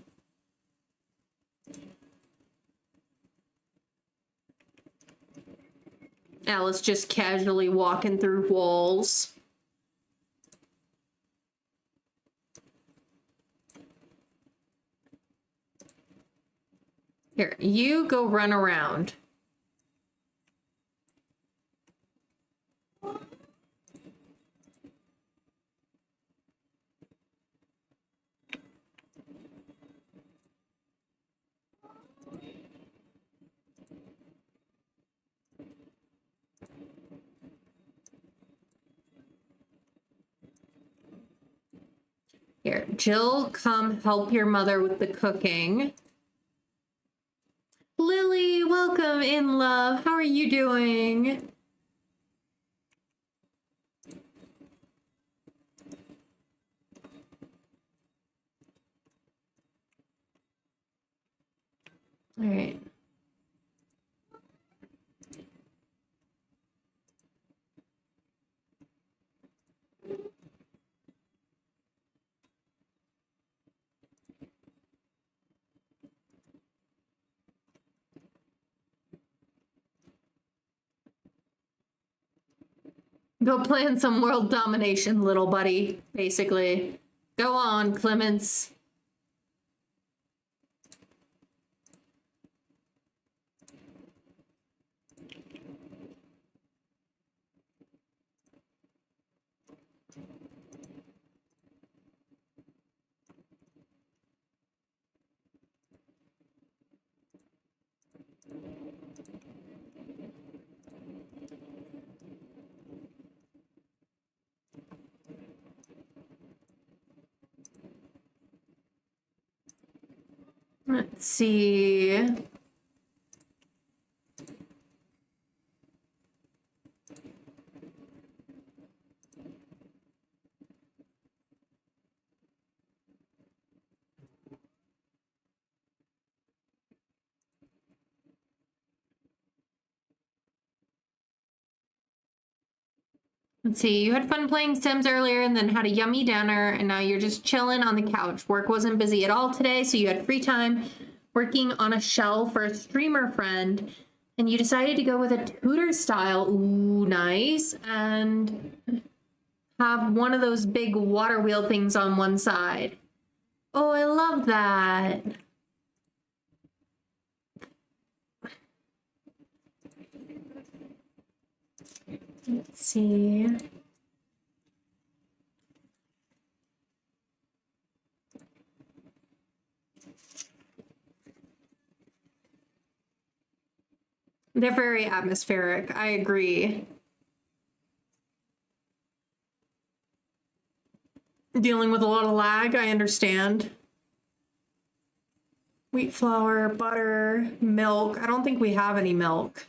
S1: Alice just casually walking through walls. Here, you go run around. Here, Jill, come help your mother with the cooking. Lily, welcome in love. How are you doing? All right. Go plan some world domination, little buddy, basically. Go on, Clemens. Let's see. Let's see, you had fun playing Sims earlier and then had a yummy dinner, and now you're just chilling on the couch. Work wasn't busy at all today, so you had free time working on a shell for a streamer friend, and you decided to go with a Tudor style, ooh, nice, and have one of those big water wheel things on one side. Oh, I love that. Let's see. They're very atmospheric. I agree. Dealing with a lot of lag, I understand. Wheat flour, butter, milk. I don't think we have any milk.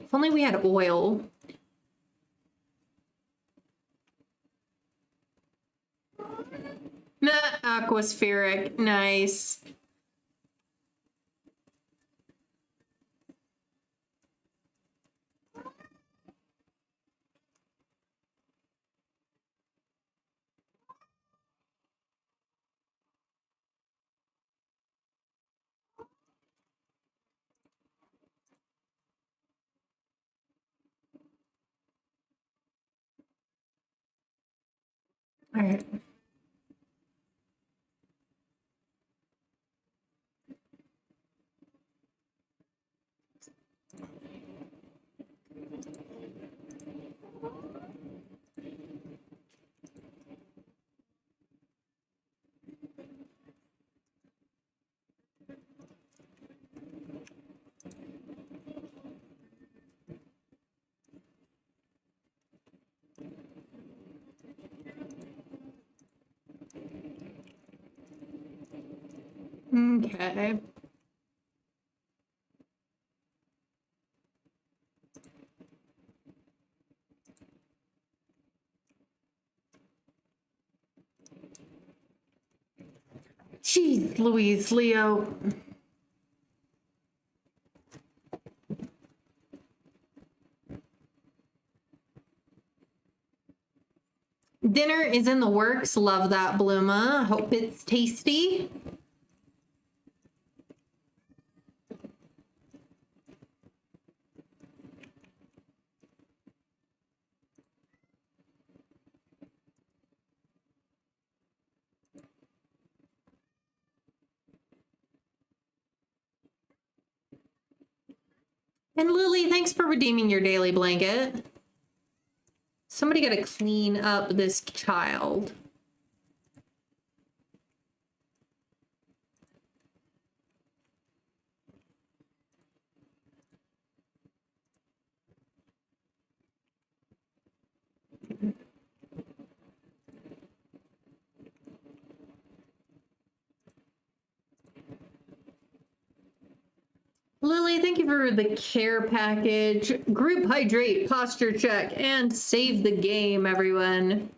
S1: If only we had oil. Nah, aquaspheric. Nice. All right. Okay. Jeez, Louise, Leo. Dinner is in the works. Love that, Bluma. Hope it's tasty. And Lily, thanks for redeeming your daily blanket. Somebody got to clean up this child. Lily, Kelly, thank you for the care package. Group hydrate, posture check, and save the game, everyone.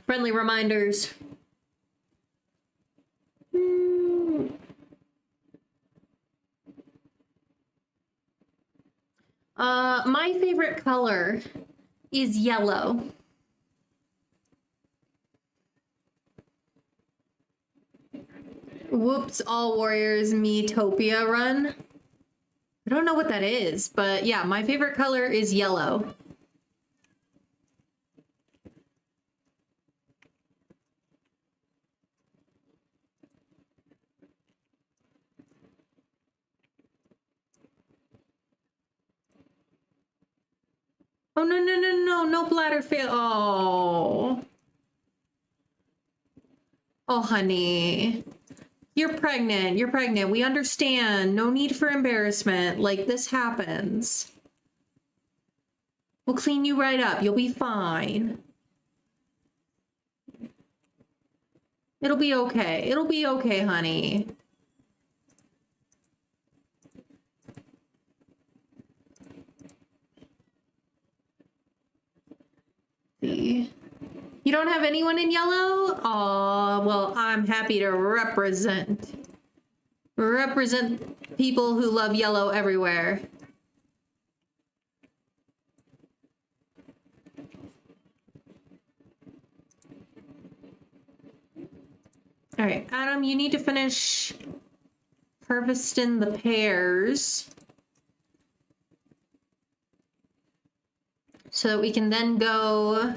S1: Friendly reminders. My favorite color is yellow. Whoops, All Warriors Metopia run. I don't know what that is, but yeah, my favorite color is yellow. Oh, no, no, no, no, no bladder fail. Oh. Oh, honey. You're pregnant. You're pregnant. We understand. No need for embarrassment. Like, this happens. We'll clean you right up. You'll be fine. It'll be okay. It'll be okay, honey. See. You don't have anyone in yellow? Aw, well, I'm happy to represent people who love yellow everywhere. All right, Adam, you need to finish harvesting the pears so that we can then go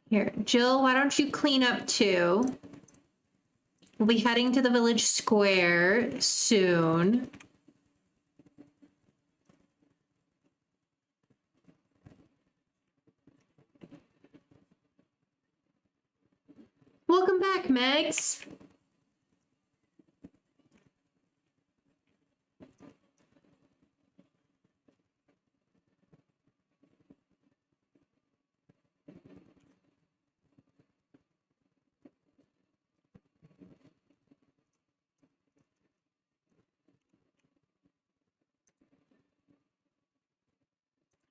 S1: here. Jill, why don't you clean up too? We'll be heading to the village square soon. Welcome back, Megs.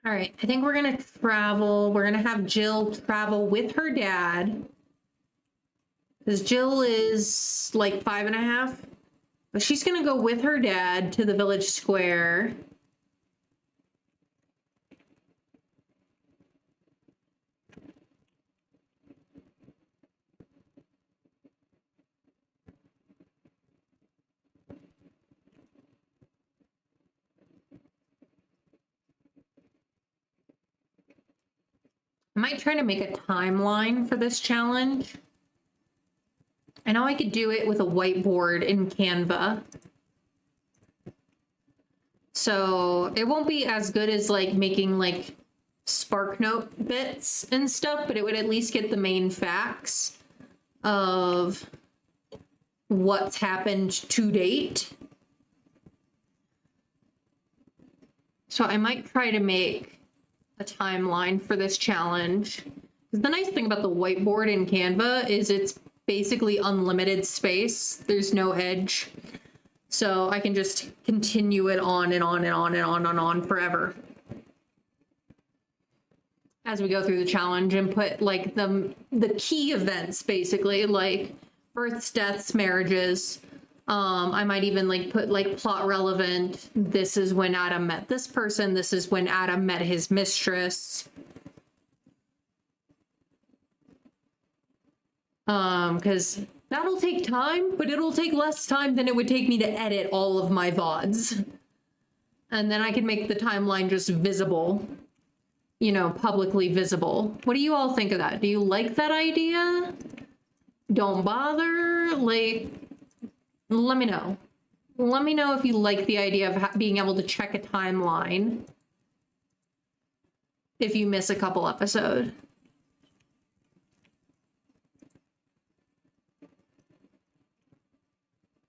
S1: All right, I think we're gonna travel. We're gonna have Jill travel with her dad. Because Jill is like 5.5. But she's gonna go with her dad to the village square. I might try to make a timeline for this challenge. I know I could do it with a whiteboard in Canva. So it won't be as good as like making like SparkNote bits and stuff, but it would at least get the main facts of what's happened to date. So I might try to make a timeline for this challenge. The nice thing about the whiteboard in Canva is it's basically unlimited space. There's no edge. So I can just continue it on and on and on and on and on forever as we go through the challenge and put like the key events, basically like births, deaths, marriages. I might even like put like plot relevant. This is when Adam met this person. This is when Adam met his mistress. Because that'll take time, but it'll take less time than it would take me to edit all of my VODs. And then I can make the timeline just visible, you know, publicly visible. What do you all think of that? Do you like that idea? Don't bother? Like, let me know. Let me know if you like the idea of being able to check a timeline if you miss a couple episodes.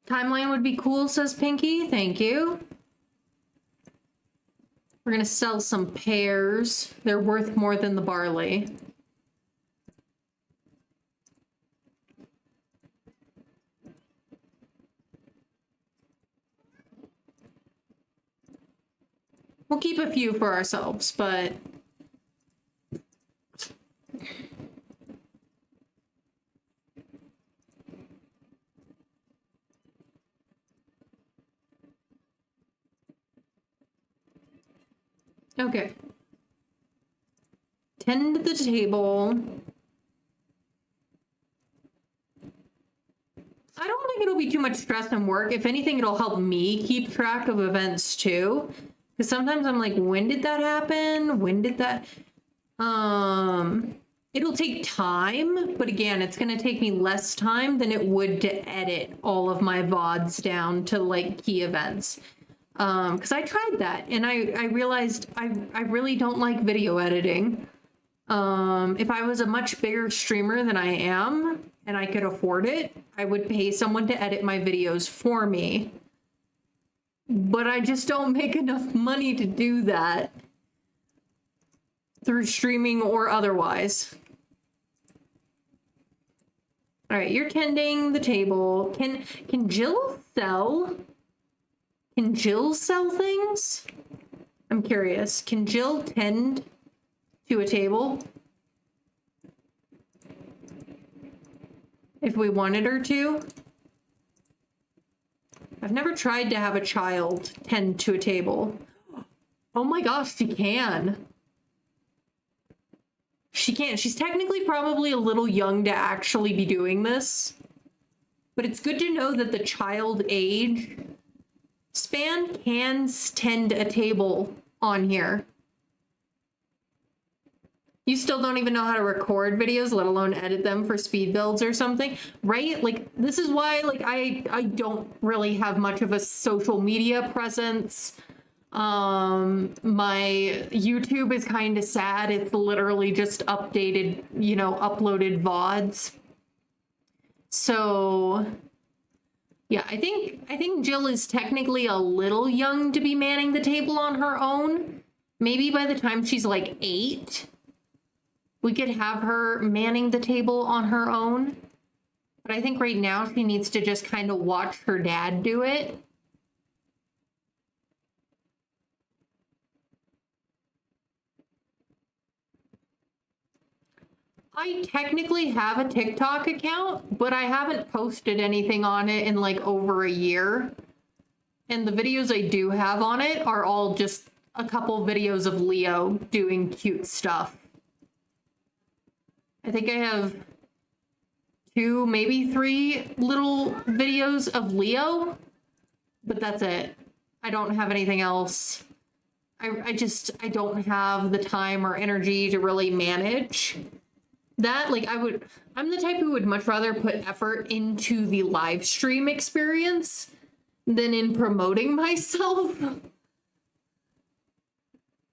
S1: Timeline would be cool, says Pinky. Thank you. We're gonna sell some pears. They're worth more than the barley. We'll keep a few for ourselves, but okay. Tend the table. I don't think it'll be too much stress and work. If anything, it'll help me keep track of events too. Because sometimes I'm like, when did that happen? When did that? It'll take time, but again, it's gonna take me less time than it would to edit all of my VODs down to like key events. Because I tried that and I realized I really don't like video editing. If I was a much bigger streamer than I am and I could afford it, I would pay someone to edit my videos for me. But I just don't make enough money to do that through streaming or otherwise. All right, you're tending the table. Can Jill sell? Can Jill sell things? I'm curious. Can Jill tend to a table? If we wanted her to? I've never tried to have a child tend to a table. Oh my gosh, she can. She can. She's technically probably a little young to actually be doing this. But it's good to know that the child age span can tend a table on here. You still don't even know how to record videos, let alone edit them for speed builds or something, right? Like, this is why, like, I don't really have much of a social media presence. My YouTube is kind of sad. It's literally just updated, you know, uploaded VODs. So, yeah, I think Jill is technically a little young to be manning the table on her own. Maybe by the time she's like 8. We could have her manning the table on her own. But I think right now she needs to just kind of watch her dad do it. I technically have a TikTok account, but I haven't posted anything on it in like over a year. And the videos I do have on it are all just a couple videos of Leo doing cute stuff. I think I have 2, maybe 3 little videos of Leo, but that's it. I don't have anything else. I don't have the time or energy to really manage that. Like, I'm the type who would much rather put effort into the live stream experience than in promoting myself.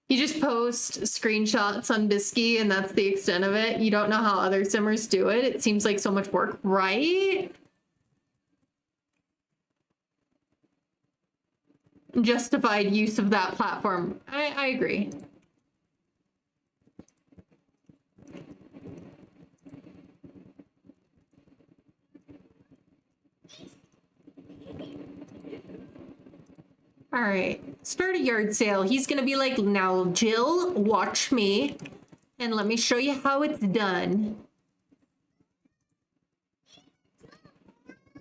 S1: You just post screenshots on Bisky and that's the extent of it. You don't know how other simmers do it. It seems like so much work, right? Justified use of that platform. I agree. All right, start a yard sale. He's gonna be like, now Jill, watch me and let me show you how it's done.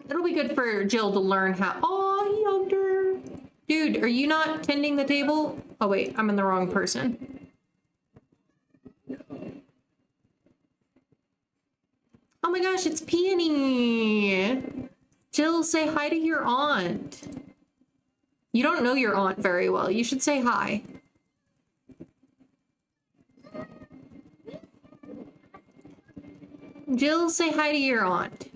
S1: It'll be good for Jill to learn how. Oh, he hugged her. Dude, are you not tending the table? Oh wait, I'm in the wrong person. Oh my gosh, it's Peony. Jill, say hi to your aunt. You don't know your aunt very well. You should say hi. Jill, say hi to your aunt.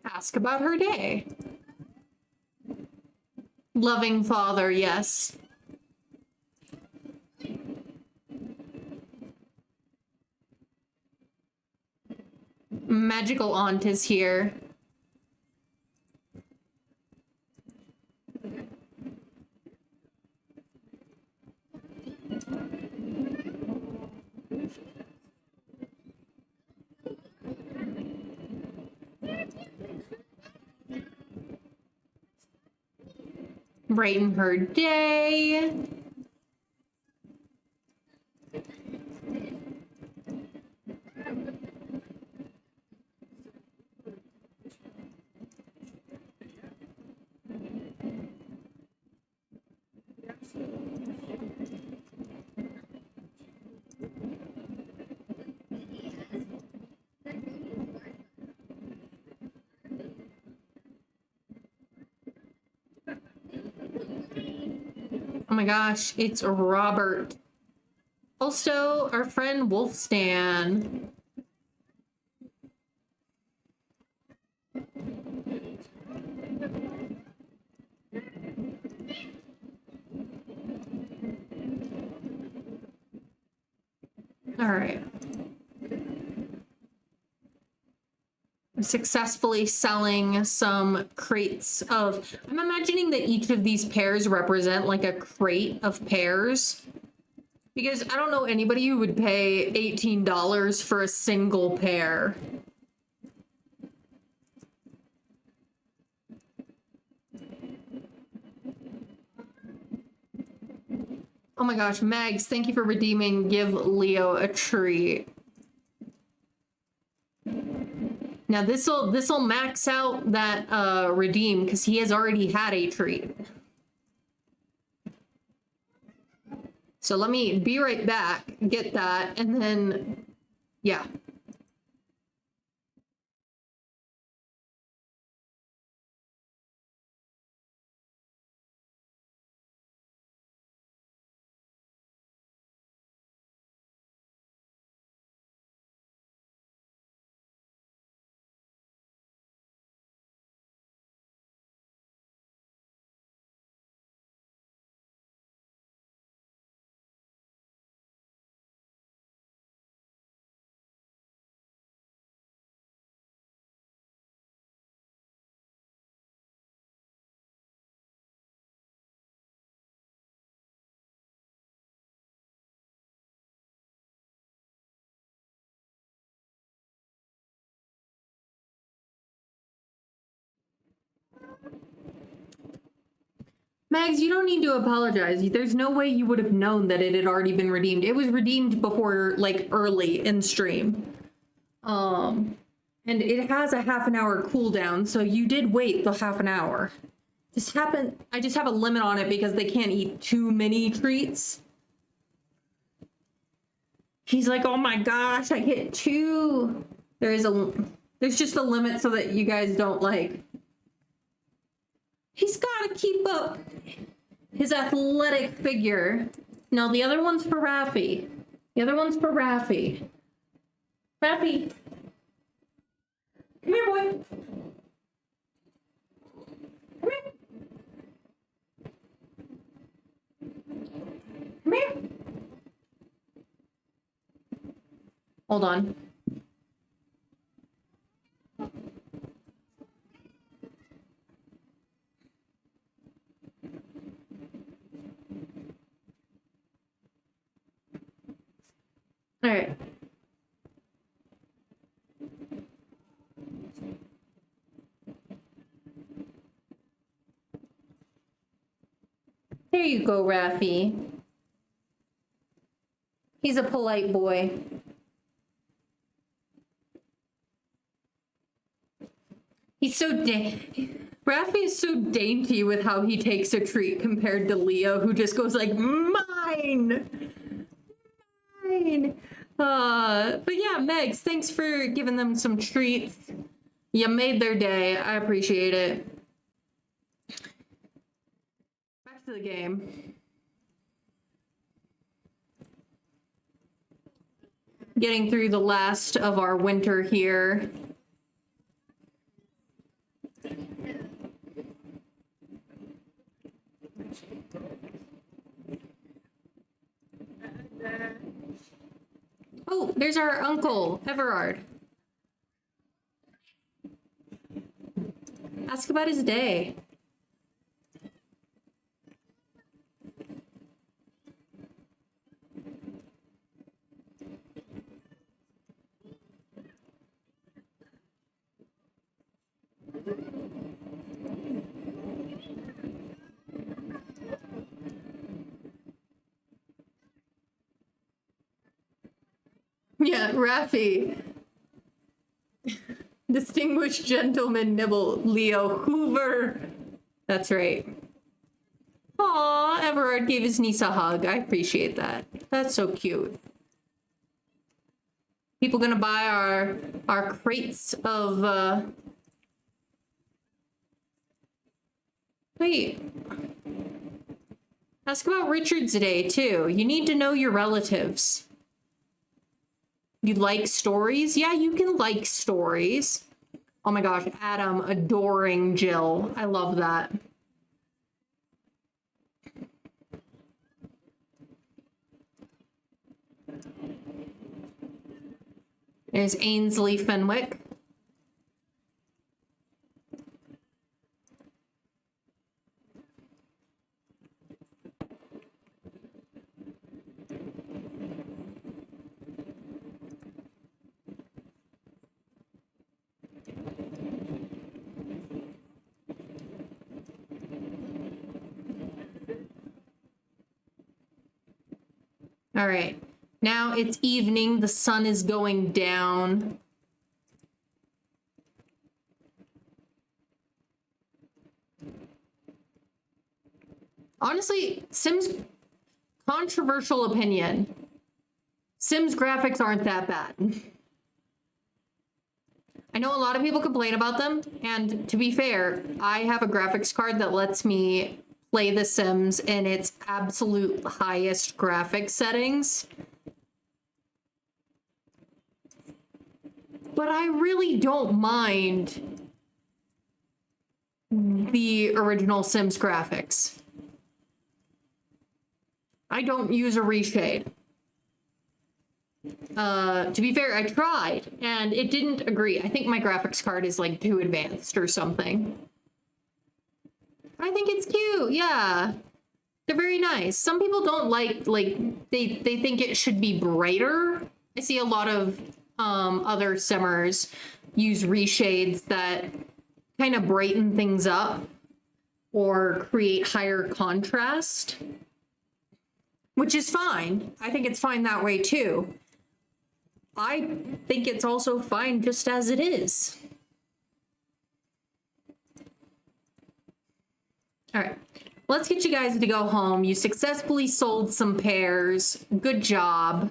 S1: Ask about her day. Loving father, yes. magical aunt is here. Brighten her day. Oh my gosh, it's Robert. Also, our friend Wolfstan. All right. I'm successfully selling some crates of... I'm imagining that each of these pears represent like a crate of pears. Because I don't know anybody who would pay $18 for a single pear. Oh my gosh, Mags, thank you for redeeming Give Leo a Treat. Now this'll max out that redeem because he has already had a treat. So let me be right back, get that, and then yeah. Mags, you don't need to apologize. There's no way you would have known that it had already been redeemed. It was redeemed before, like, early in stream. And it has a half an hour cooldown, so you did wait the half an hour. I just have a limit on it because they can't eat too many treats. He's like, oh my gosh, I get 2. There's just a limit so that you guys don't like... He's got to keep up his athletic figure. No, the other one's for Raffy. The other one's for Raffy. Raffy. Come here, boy. Come here. Come here. Hold on. All right. There you go, Raffy. He's a polite boy. He's so Raffy is so dainty with how he takes a treat compared to Leo, who just goes like, mine! Mine! But yeah, Megs, thanks for giving them some treats. You made their day. I appreciate it. Back to the game. Getting through the last of our winter here. Oh, there's our uncle, Everard. Ask about his day. Yeah, Raffy. Distinguished gentleman nibble, Leo Hoover. That's right. Aw, Everard gave his niece a hug. I appreciate that. That's so cute. People gonna buy our crates of Wait. Ask about Richard's day too. You need to know your relatives. You like stories? Yeah, you can like stories. Oh my gosh, Adam adoring Jill. I love that. There's Ainsley Fenwick. All right, now it's evening. The sun is going down. Honestly, Sims, controversial opinion. Sims graphics aren't that bad. I know a lot of people complain about them, and to be fair, I have a graphics card that lets me play The Sims in its absolute highest graphics settings. But I really don't mind the original Sims graphics. I don't use a reshade. To be fair, I tried, and it didn't agree. I think my graphics card is like too advanced or something. I think it's cute, yeah. They're very nice. Some people don't like they think it should be brighter. I see a lot of other Simmers use reshades that kind of brighten things up or create higher contrast, which is fine. I think it's fine that way too. I think it's also fine just as it is. All right, let's get you guys to go home. You successfully sold some pears. Good job.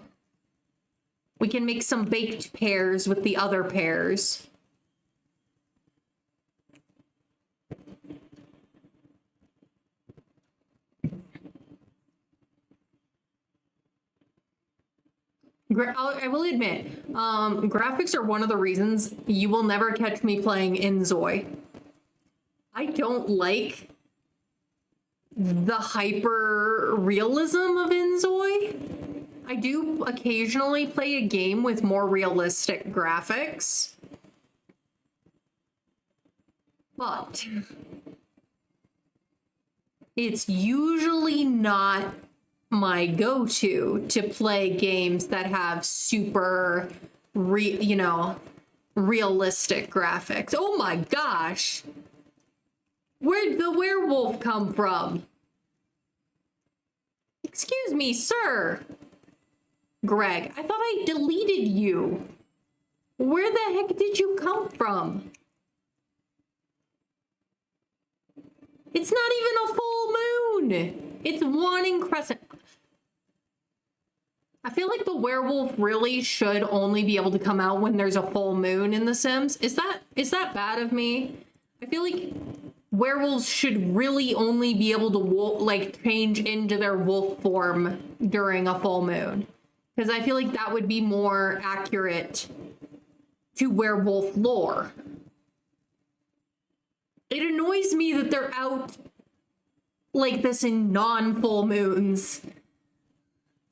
S1: We can make some baked pears with the other pears. I will admit, graphics are one of the reasons you will never catch me playing Inzoi. I don't like the hyper realism of Inzoi. I do occasionally play a game with more realistic graphics, but it's usually not my go-to to play games that have super realistic graphics. Oh my gosh. Where'd the werewolf come from? Excuse me, sir. Greg, I thought I deleted you. Where the heck did you come from? It's not even a full moon. It's waning crescent. I feel like the werewolf really should only be able to come out when there's a full moon in The Sims. Is that bad of me? I feel like werewolves should really only be able to change into their wolf form during a full moon, because I feel like that would be more accurate to werewolf lore. It annoys me that they're out like this in non-full moons.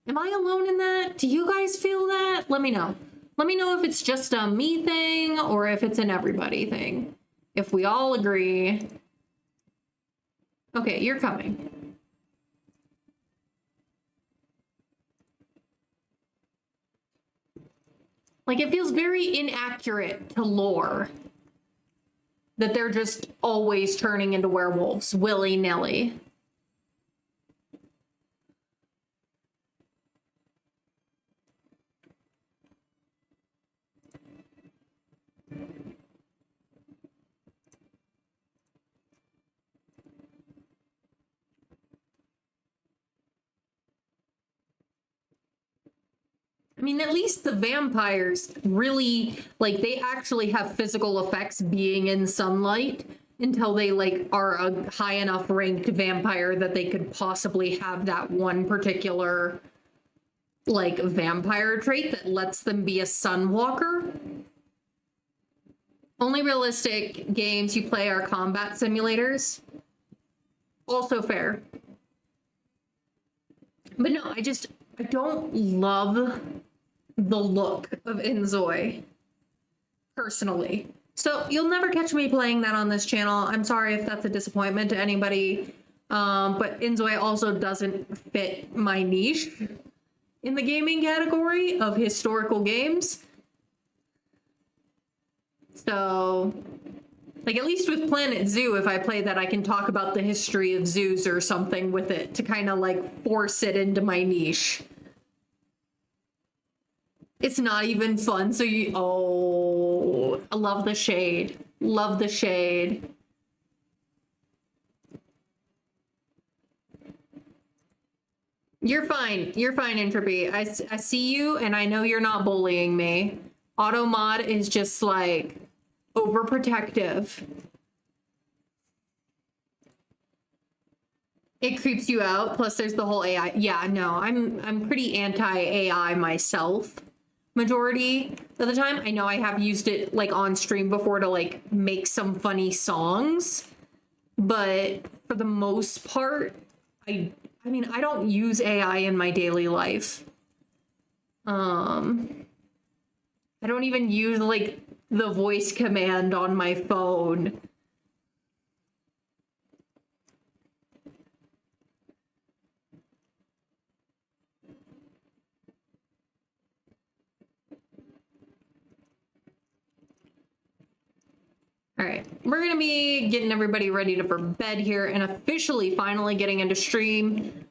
S1: Am I alone in that? Do you guys feel that? Let me know. Let me know if it's just a me thing or if it's an everybody thing. If we all agree. Okay, you're coming. Like, it feels very inaccurate to lore that they're just always turning into werewolves willy-nilly. I mean, at least the vampires really, like, they actually have physical effects being in sunlight until they, like, are a high enough ranked vampire that they could possibly have that one particular, like, vampire trait that lets them be a sunwalker. Only realistic games you play are combat simulators. Also fair. But no, I don't love the look of Inzoi, personally. So you'll never catch me playing that on this channel. I'm sorry if that's a disappointment to anybody. But Inzoi also doesn't fit my niche in the gaming category of historical games. So, like, at least with Planet Zoo, if I play that, I can talk about the history of zoos or something with it to kind of, like, force it into my niche. It's not even fun, so you... Oh, I love the shade. Love the shade. You're fine. You're fine, Entropy. I see you, and I know you're not bullying me. Automod is just, like, overprotective. It creeps you out. Plus, there's the whole AI. Yeah, no, I'm pretty anti-AI myself. Majority of the time. I know I have used it, like, on stream before to, like, make some funny songs, but for the most part, I mean, I don't use AI in my daily life. I don't even use, like, the voice command on my phone. All right, we're gonna be getting everybody ready for bed here and officially finally getting into spring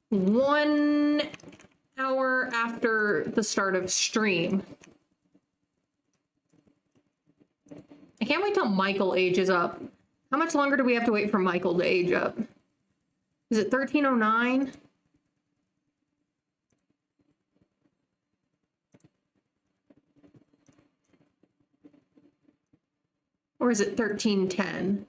S1: 1 hour after the start of stream. I can't wait till Michael ages up. How much longer do we have to wait for Michael to age up? Is it 1309? Or is it 1310?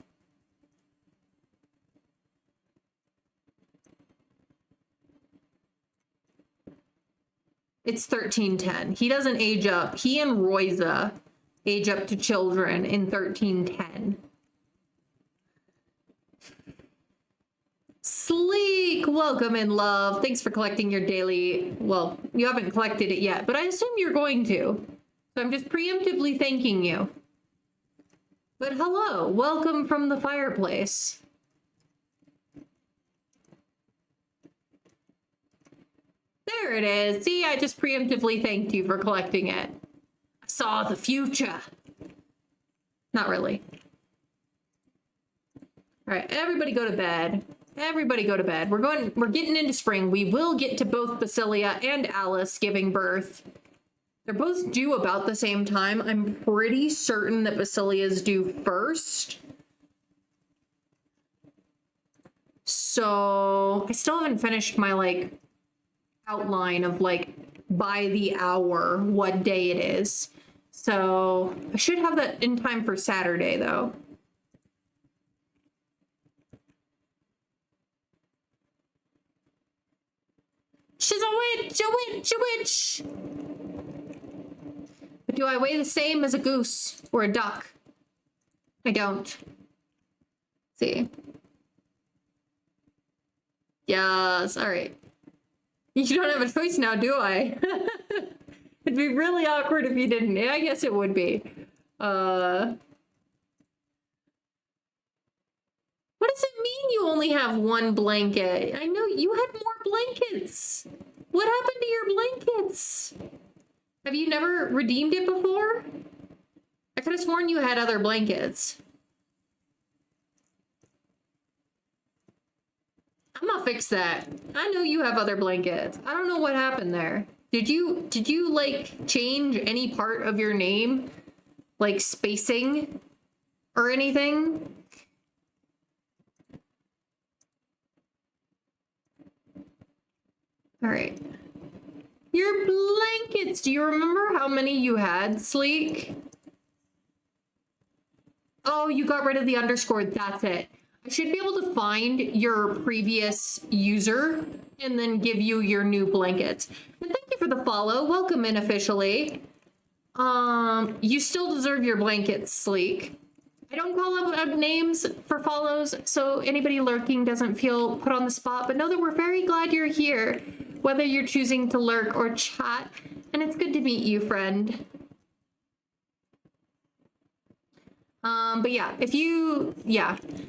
S1: It's 1310. He doesn't age up. He and Roiza age up to children in 1310. Sleek, welcome in, love. Thanks for collecting your daily... Well, you haven't collected it yet, but I assume you're going to. So I'm just preemptively thanking you. But hello, welcome from the fireplace. There it is. See, I just preemptively thanked you for collecting it. I saw the future. Not really. All right, everybody go to bed. Everybody go to bed. We're getting into spring. We will get to both Basilia and Alice giving birth. They're both due about the same time. I'm pretty certain that Basilia's due first. So I still haven't finished my, like, outline of, like, by the hour what day it is. So I should have that in time for Saturday, though. She's a witch, a witch, a witch! But do I weigh the same as a goose or a duck? I don't. Let's see. Yes, all right. You don't have a choice now, do I? It'd be really awkward if you didn't. I guess it would be. Uh, what does it mean you only have one blanket? I know you had more blankets. What happened to your blankets? Have you never redeemed it before? I could have sworn you had other blankets. I'm gonna fix that. I know you have other blankets. I don't know what happened there. Did you like change any part of your name? Like spacing or anything? All right. Your blankets. Do you remember how many you had, Sleek? Oh, you got rid of the underscore. That's it. I should be able to find your previous user and then give you your new blankets. And thank you for the follow. Welcome in officially. You still deserve your blankets, Sleek. I don't call out names for follows, so anybody lurking doesn't feel put on the spot, but know that we're very glad you're here, whether you're choosing to lurk or chat, and it's good to meet you, friend. But yeah,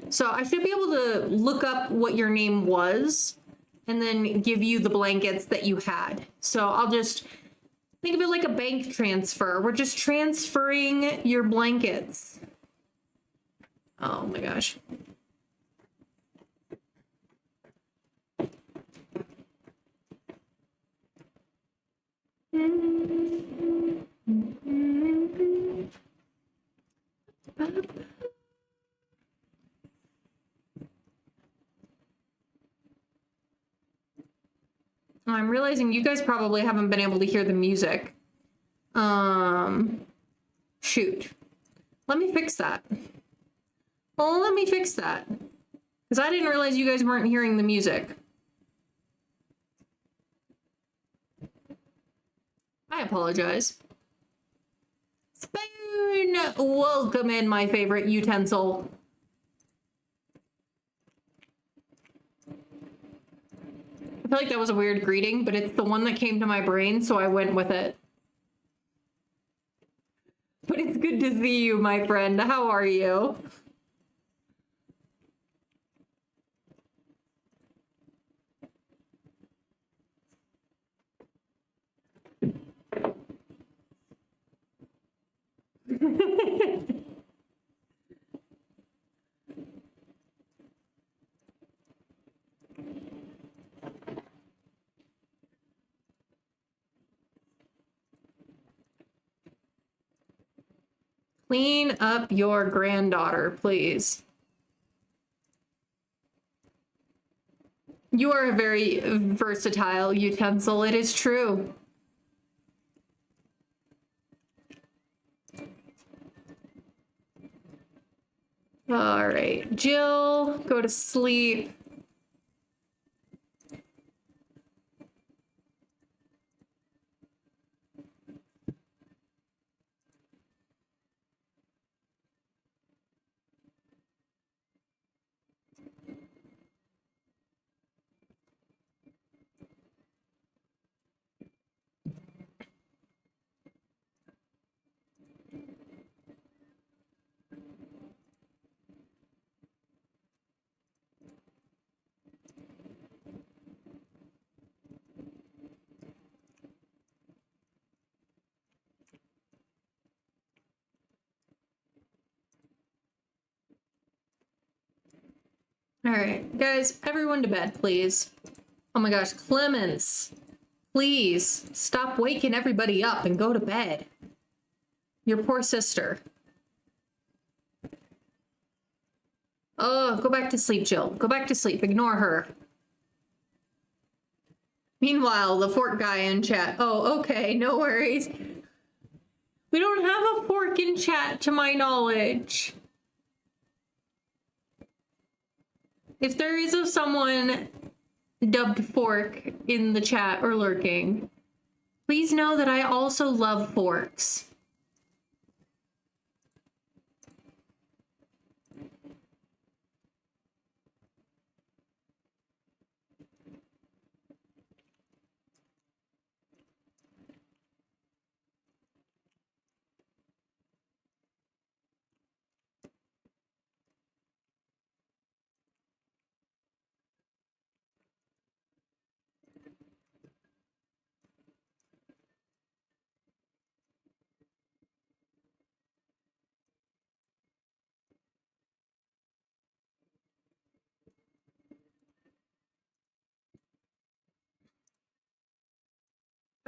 S1: so I should be able to look up what your name was and then give you the blankets that you had. So I'll just think of it like a bank transfer. We're just transferring your blankets. Oh my gosh. I'm realizing you guys probably haven't been able to hear the music. Shoot. Let me fix that. Well, let me fix that. Because I didn't realize you guys weren't hearing the music. I apologize. Spoon! Welcome in, my favorite utensil. I feel like that was a weird greeting, but it's the one that came to my brain, so I went with it. But it's good to see you, my friend. How are you? Clean up your granddaughter, please. You are a very versatile utensil. It is true. All right, Jill, go to sleep. All right, guys, everyone to bed, please. Oh my gosh, Clemens, please stop waking everybody up and go to bed. Your poor sister. Oh, go back to sleep, Jill. Go back to sleep. Ignore her. Meanwhile, the fork guy in chat. Oh, okay, no worries. We don't have a fork in chat, to my knowledge. If there is someone dubbed fork in the chat or lurking, please know that I also love forks.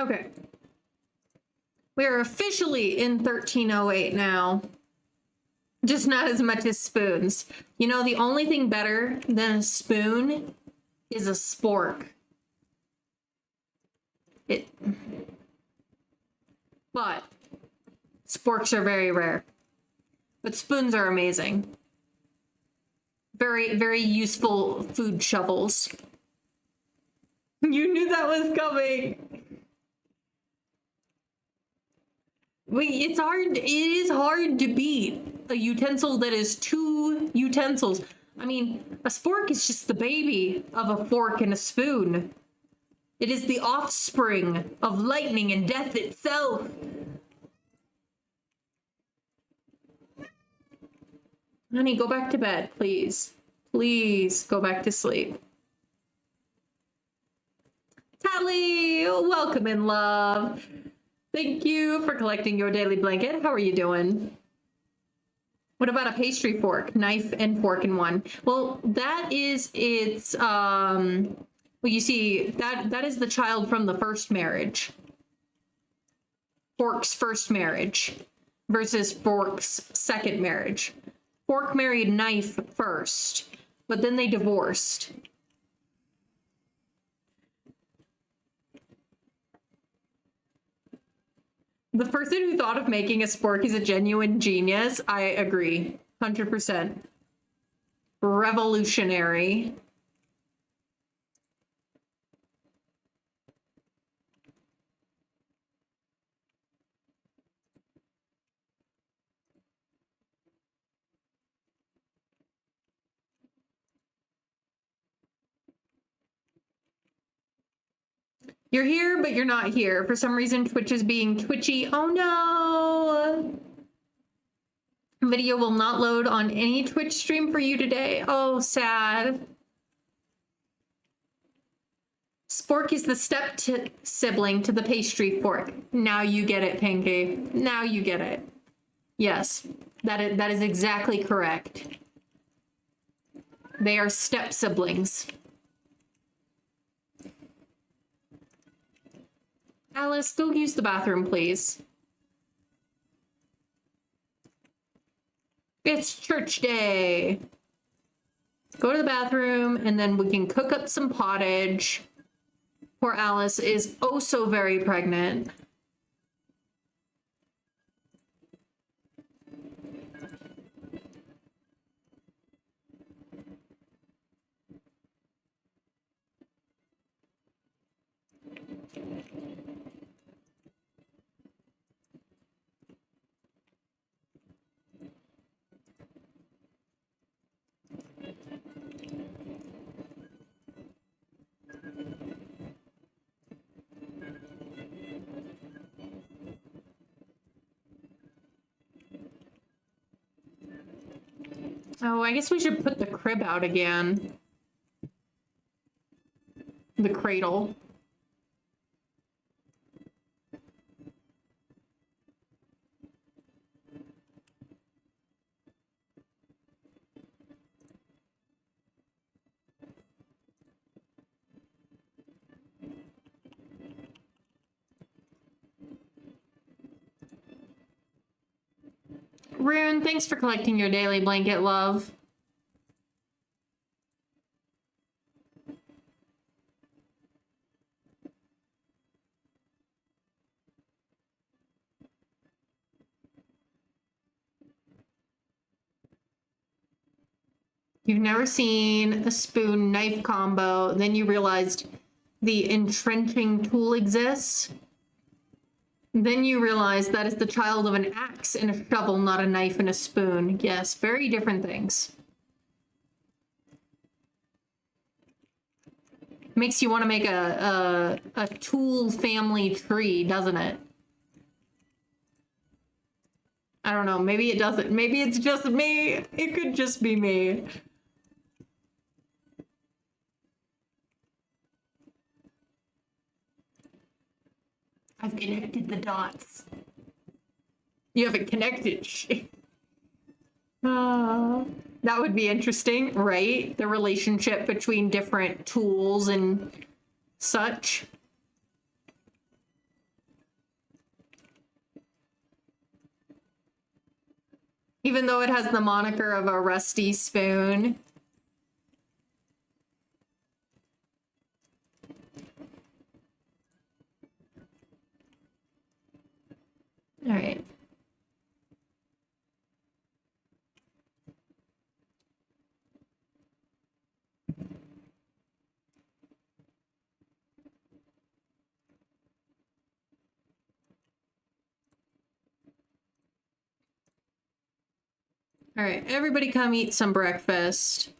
S1: Okay. We are officially in 1308 now. Just not as much as spoons. You know, the only thing better than a spoon is a spork. But sporks are very rare. But spoons are amazing. Very, very useful food shovels. You knew that was coming. Wait, it is hard to beat a utensil that is two utensils. I mean, a spork is just the baby of a fork and a spoon. It is the offspring of lightning and death itself. Honey, go back to bed, please. Please go back to sleep. Tally, welcome in, love. Thank you for collecting your daily blanket. How are you doing? What about a pastry fork? Knife and fork in one. Well, that is its, well, you see, that is the child from the first marriage. Fork's first marriage versus Fork's second marriage. Fork married Knife first, but then they divorced. The person who thought of making a spork is a genuine genius. I agree. 100%. Revolutionary. You're here, but you're not here. For some reason, Twitch is being twitchy. Oh no! Video will not load on any Twitch stream for you today. Oh, sad. Spork is the sibling to the pastry fork. Now you get it, Pinky. Now you get it. Yes, that is exactly correct. They are step siblings. Alice, go use the bathroom, please. It's church day. Go to the bathroom, and then we can cook up some pottage. Poor Alice is oh so very pregnant. Oh, I guess we should put the crib out again. The cradle. Rune, thanks for collecting your daily blanket, love. You've never seen a spoon knife combo, then you realized the entrenching tool exists. Then you realize that is the child of an axe and a shovel, not a knife and a spoon. Yes, very different things. Makes you want to make a tool family tree, doesn't it? I don't know, maybe it doesn't. Maybe it's just me. It could just be me. I've connected the dots. You haven't connected shit. That would be interesting, right? The relationship between different tools and such. Even though it has the moniker of a rusty spoon. All right. All right, everybody come eat some breakfast.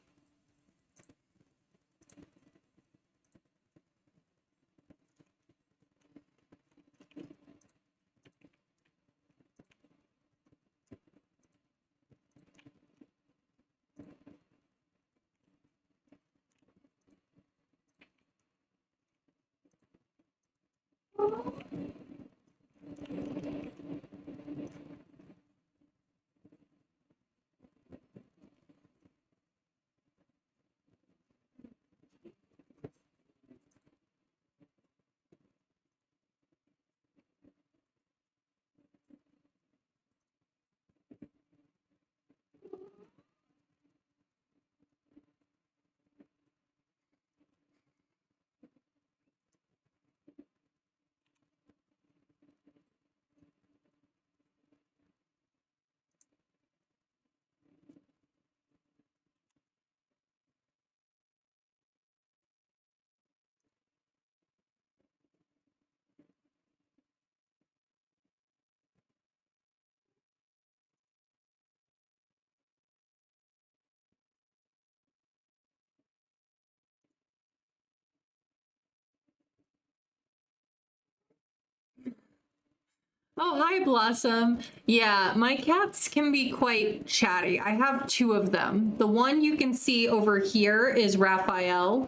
S1: Oh, hi, Blossom. Yeah, my cats can be quite chatty. I have two of them. The one you can see over here is Raphael,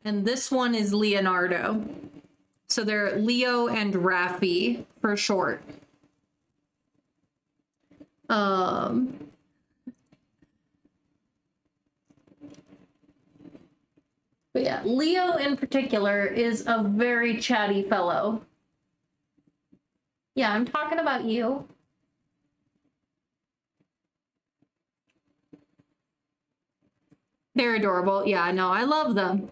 S1: and this one is Leonardo. So they're Leo and Raffy for short. Um, but yeah, Leo in particular is a very chatty fellow. Yeah, I'm talking about you. They're adorable. Yeah, no, I love them.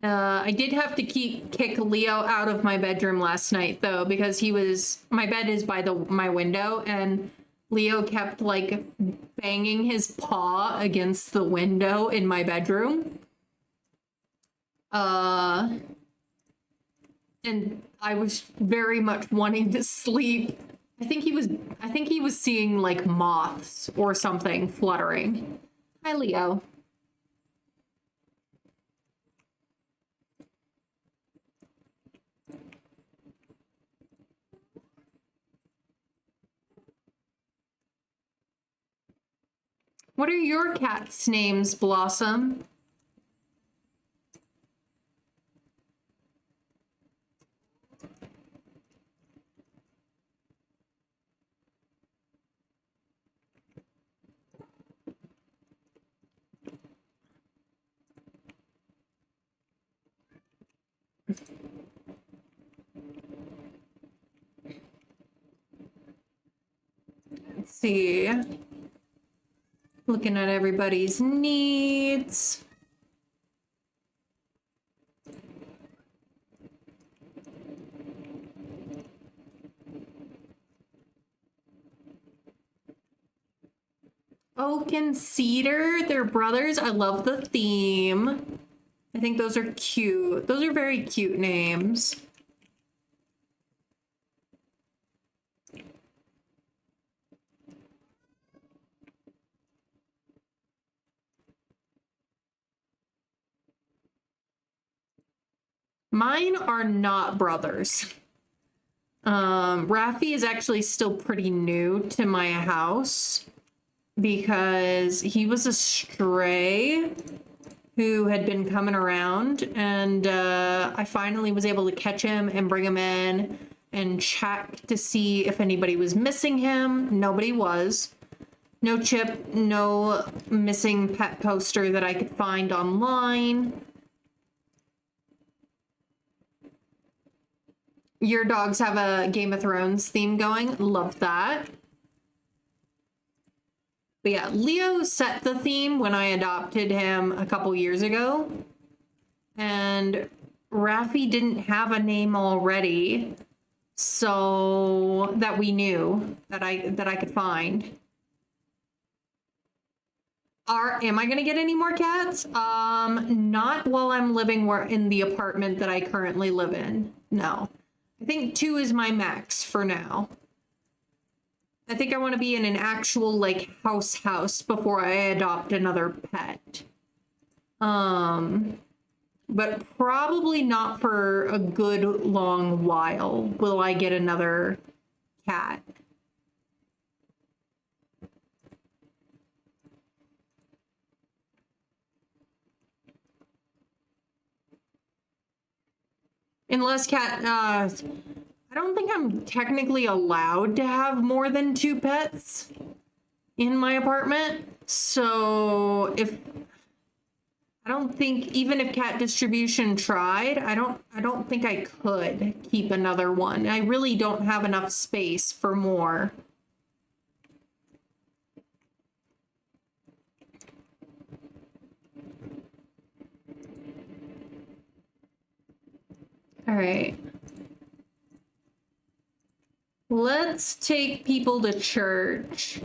S1: I did have to kick Leo out of my bedroom last night though, because my bed is by my window, and Leo kept like banging his paw against the window in my bedroom. And I was very much wanting to sleep. I think he was seeing like moths or something fluttering. Hi, Leo. What are your cat's names, Blossom? Let's see. Looking at everybody's needs. Oak and Cedar, they're brothers. I love the theme. I think those are cute. Those are very cute names. Mine are not brothers. Rafi is actually still pretty new to my house because he was a stray who had been coming around, and I finally was able to catch him and bring him in and check to see if anybody was missing him. Nobody was. No chip, no missing pet poster that I could find online. Your dogs have a Game of Thrones theme going. Love that. But yeah, Leo set the theme when I adopted him a couple years ago. And Raffi didn't have a name already, so that we knew that I could find. Am I gonna get any more cats? Not while I'm living in the apartment that I currently live in. No. I think 2 is my max for now. I think I want to be in an actual like house before I adopt another pet. But probably not for a good long while will I get another cat. Unless I don't think I'm technically allowed to have more than 2 pets in my apartment. So I don't think, even if cat distribution tried, I don't think I could keep another one. I really don't have enough space for more. All right. Let's take people to church.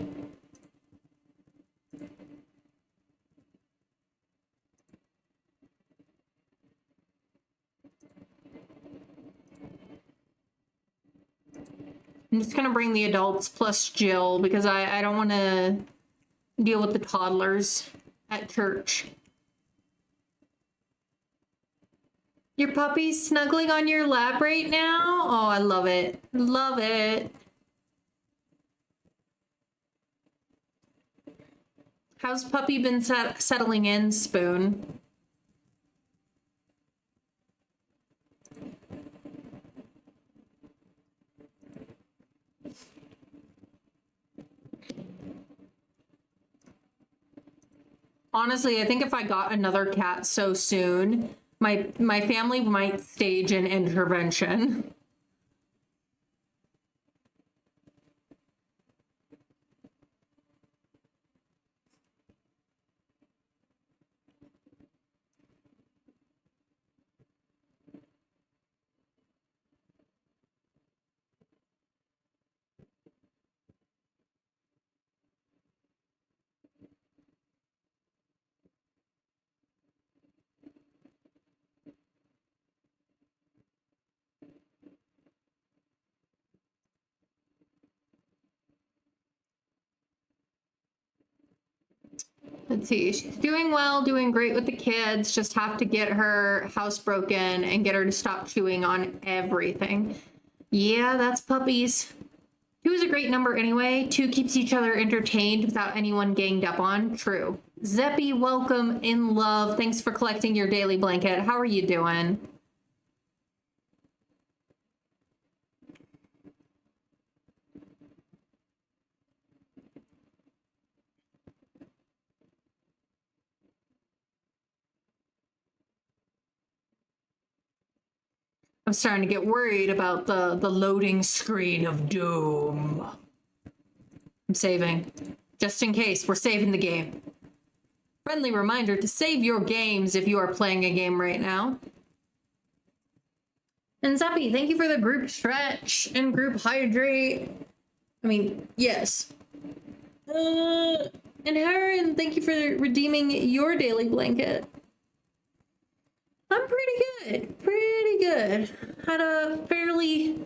S1: I'm just gonna bring the adults plus Jill because I don't want to deal with the toddlers at church. Your puppy's snuggling on your lap right now? Oh, I love it. Love it. How's puppy been settling in, Spoon? Honestly, I think if I got another cat so soon, my family might stage an intervention. Let's see, she's doing well, doing great with the kids. Just have to get her house broken and get her to stop chewing on everything. Yeah, that's puppies. 2 is a great number anyway. 2 keeps each other entertained without anyone ganged up on. True. Zeppy, welcome in love. Thanks for collecting your daily blanket. How are you doing? I'm starting to get worried about the loading screen of doom. I'm saving. Just in case, we're saving the game. Friendly reminder to save your games if you are playing a game right now. And Zeppy, thank you for the group stretch and group hydrate. I mean, yes. And Heron, thank you for redeeming your daily blanket. I'm pretty good. Pretty good. Had a fairly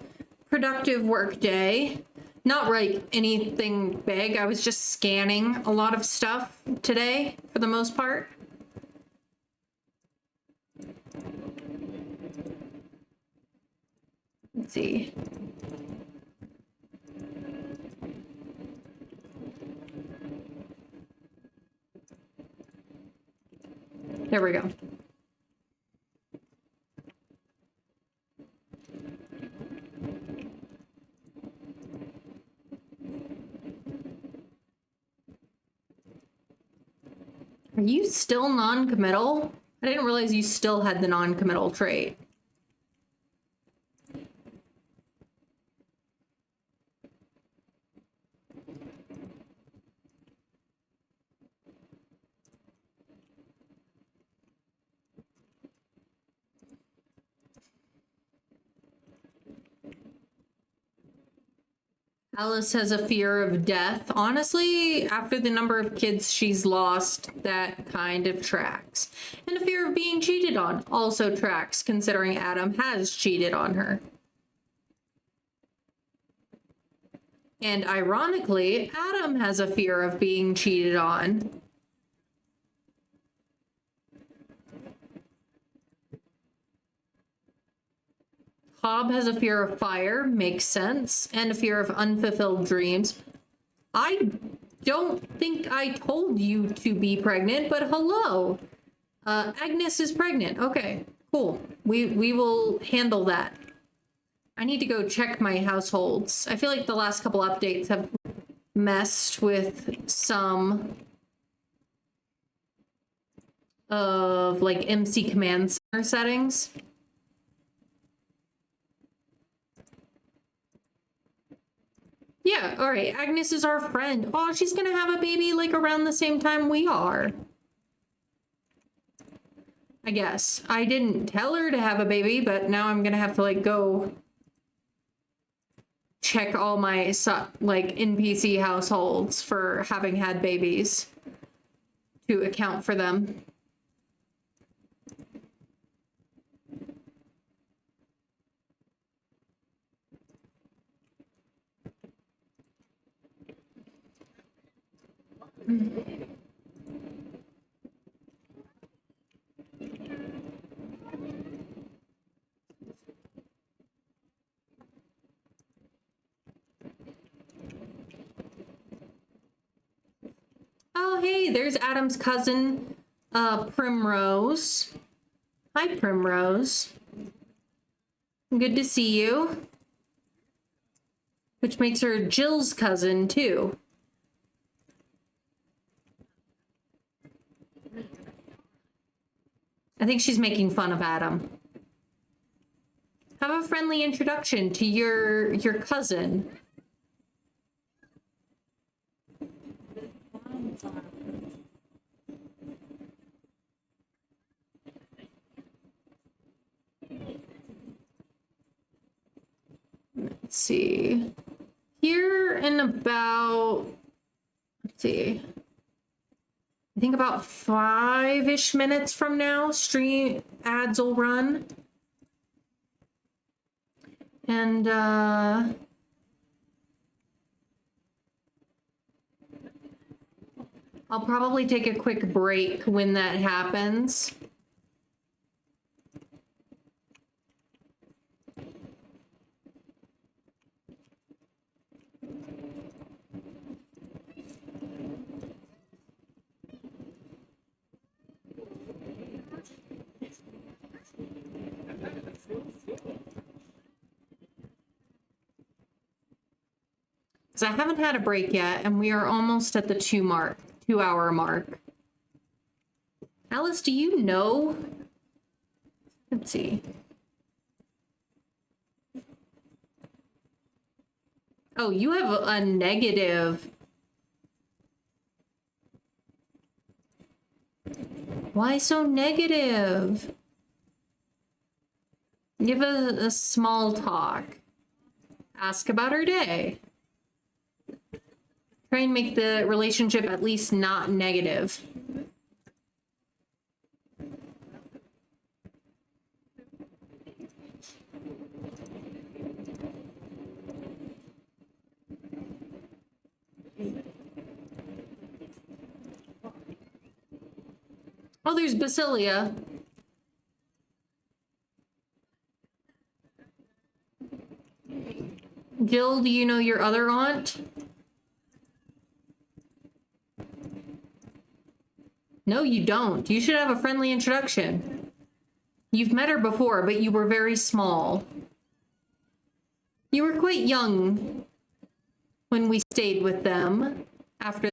S1: productive work day. Not like anything big. I was just scanning a lot of stuff today for the most part. Let's see. There we go. Are you still non-committal? I didn't realize you still had the non-committal trait. Alice has a fear of death. Honestly, after the number of kids she's lost, that kind of tracks. And a fear of being cheated on also tracks, considering Adam has cheated on her. And ironically, Adam has a fear of being cheated on. Hob has a fear of fire, makes sense, and a fear of unfulfilled dreams. I don't think I told you to be pregnant, but hello. Agnes is pregnant. Okay, cool. We will handle that. I need to go check my households. I feel like the last couple updates have messed with some of like MC Command Center settings. Yeah, all right. Agnes is our friend. Oh, she's gonna have a baby like around the same time we are. I guess. I didn't tell her to have a baby, but now I'm gonna have to like go check all my like NPC households for having had babies to account for them. Oh, hey, there's Adam's cousin, Primrose. Hi, Primrose. Good to see you. Which makes her Jill's cousin, too. I think she's making fun of Adam. Have a friendly introduction to your cousin. Let's see. Here in about, let's see. I think about 5-ish minutes from now, stream ads will run. And I'll probably take a quick break when that happens. So I haven't had a break yet, and we are almost at the 2-hour mark. Alice, do you know? Let's see. Oh, you have a negative. Why so negative? Give a small talk. Ask about her day. Try and make the relationship at least not negative. Oh, there's Basilia. Jill, do you know your other aunt? No, you don't. You should have a friendly introduction. You've met her before, but you were very small. You were quite young when we stayed with them after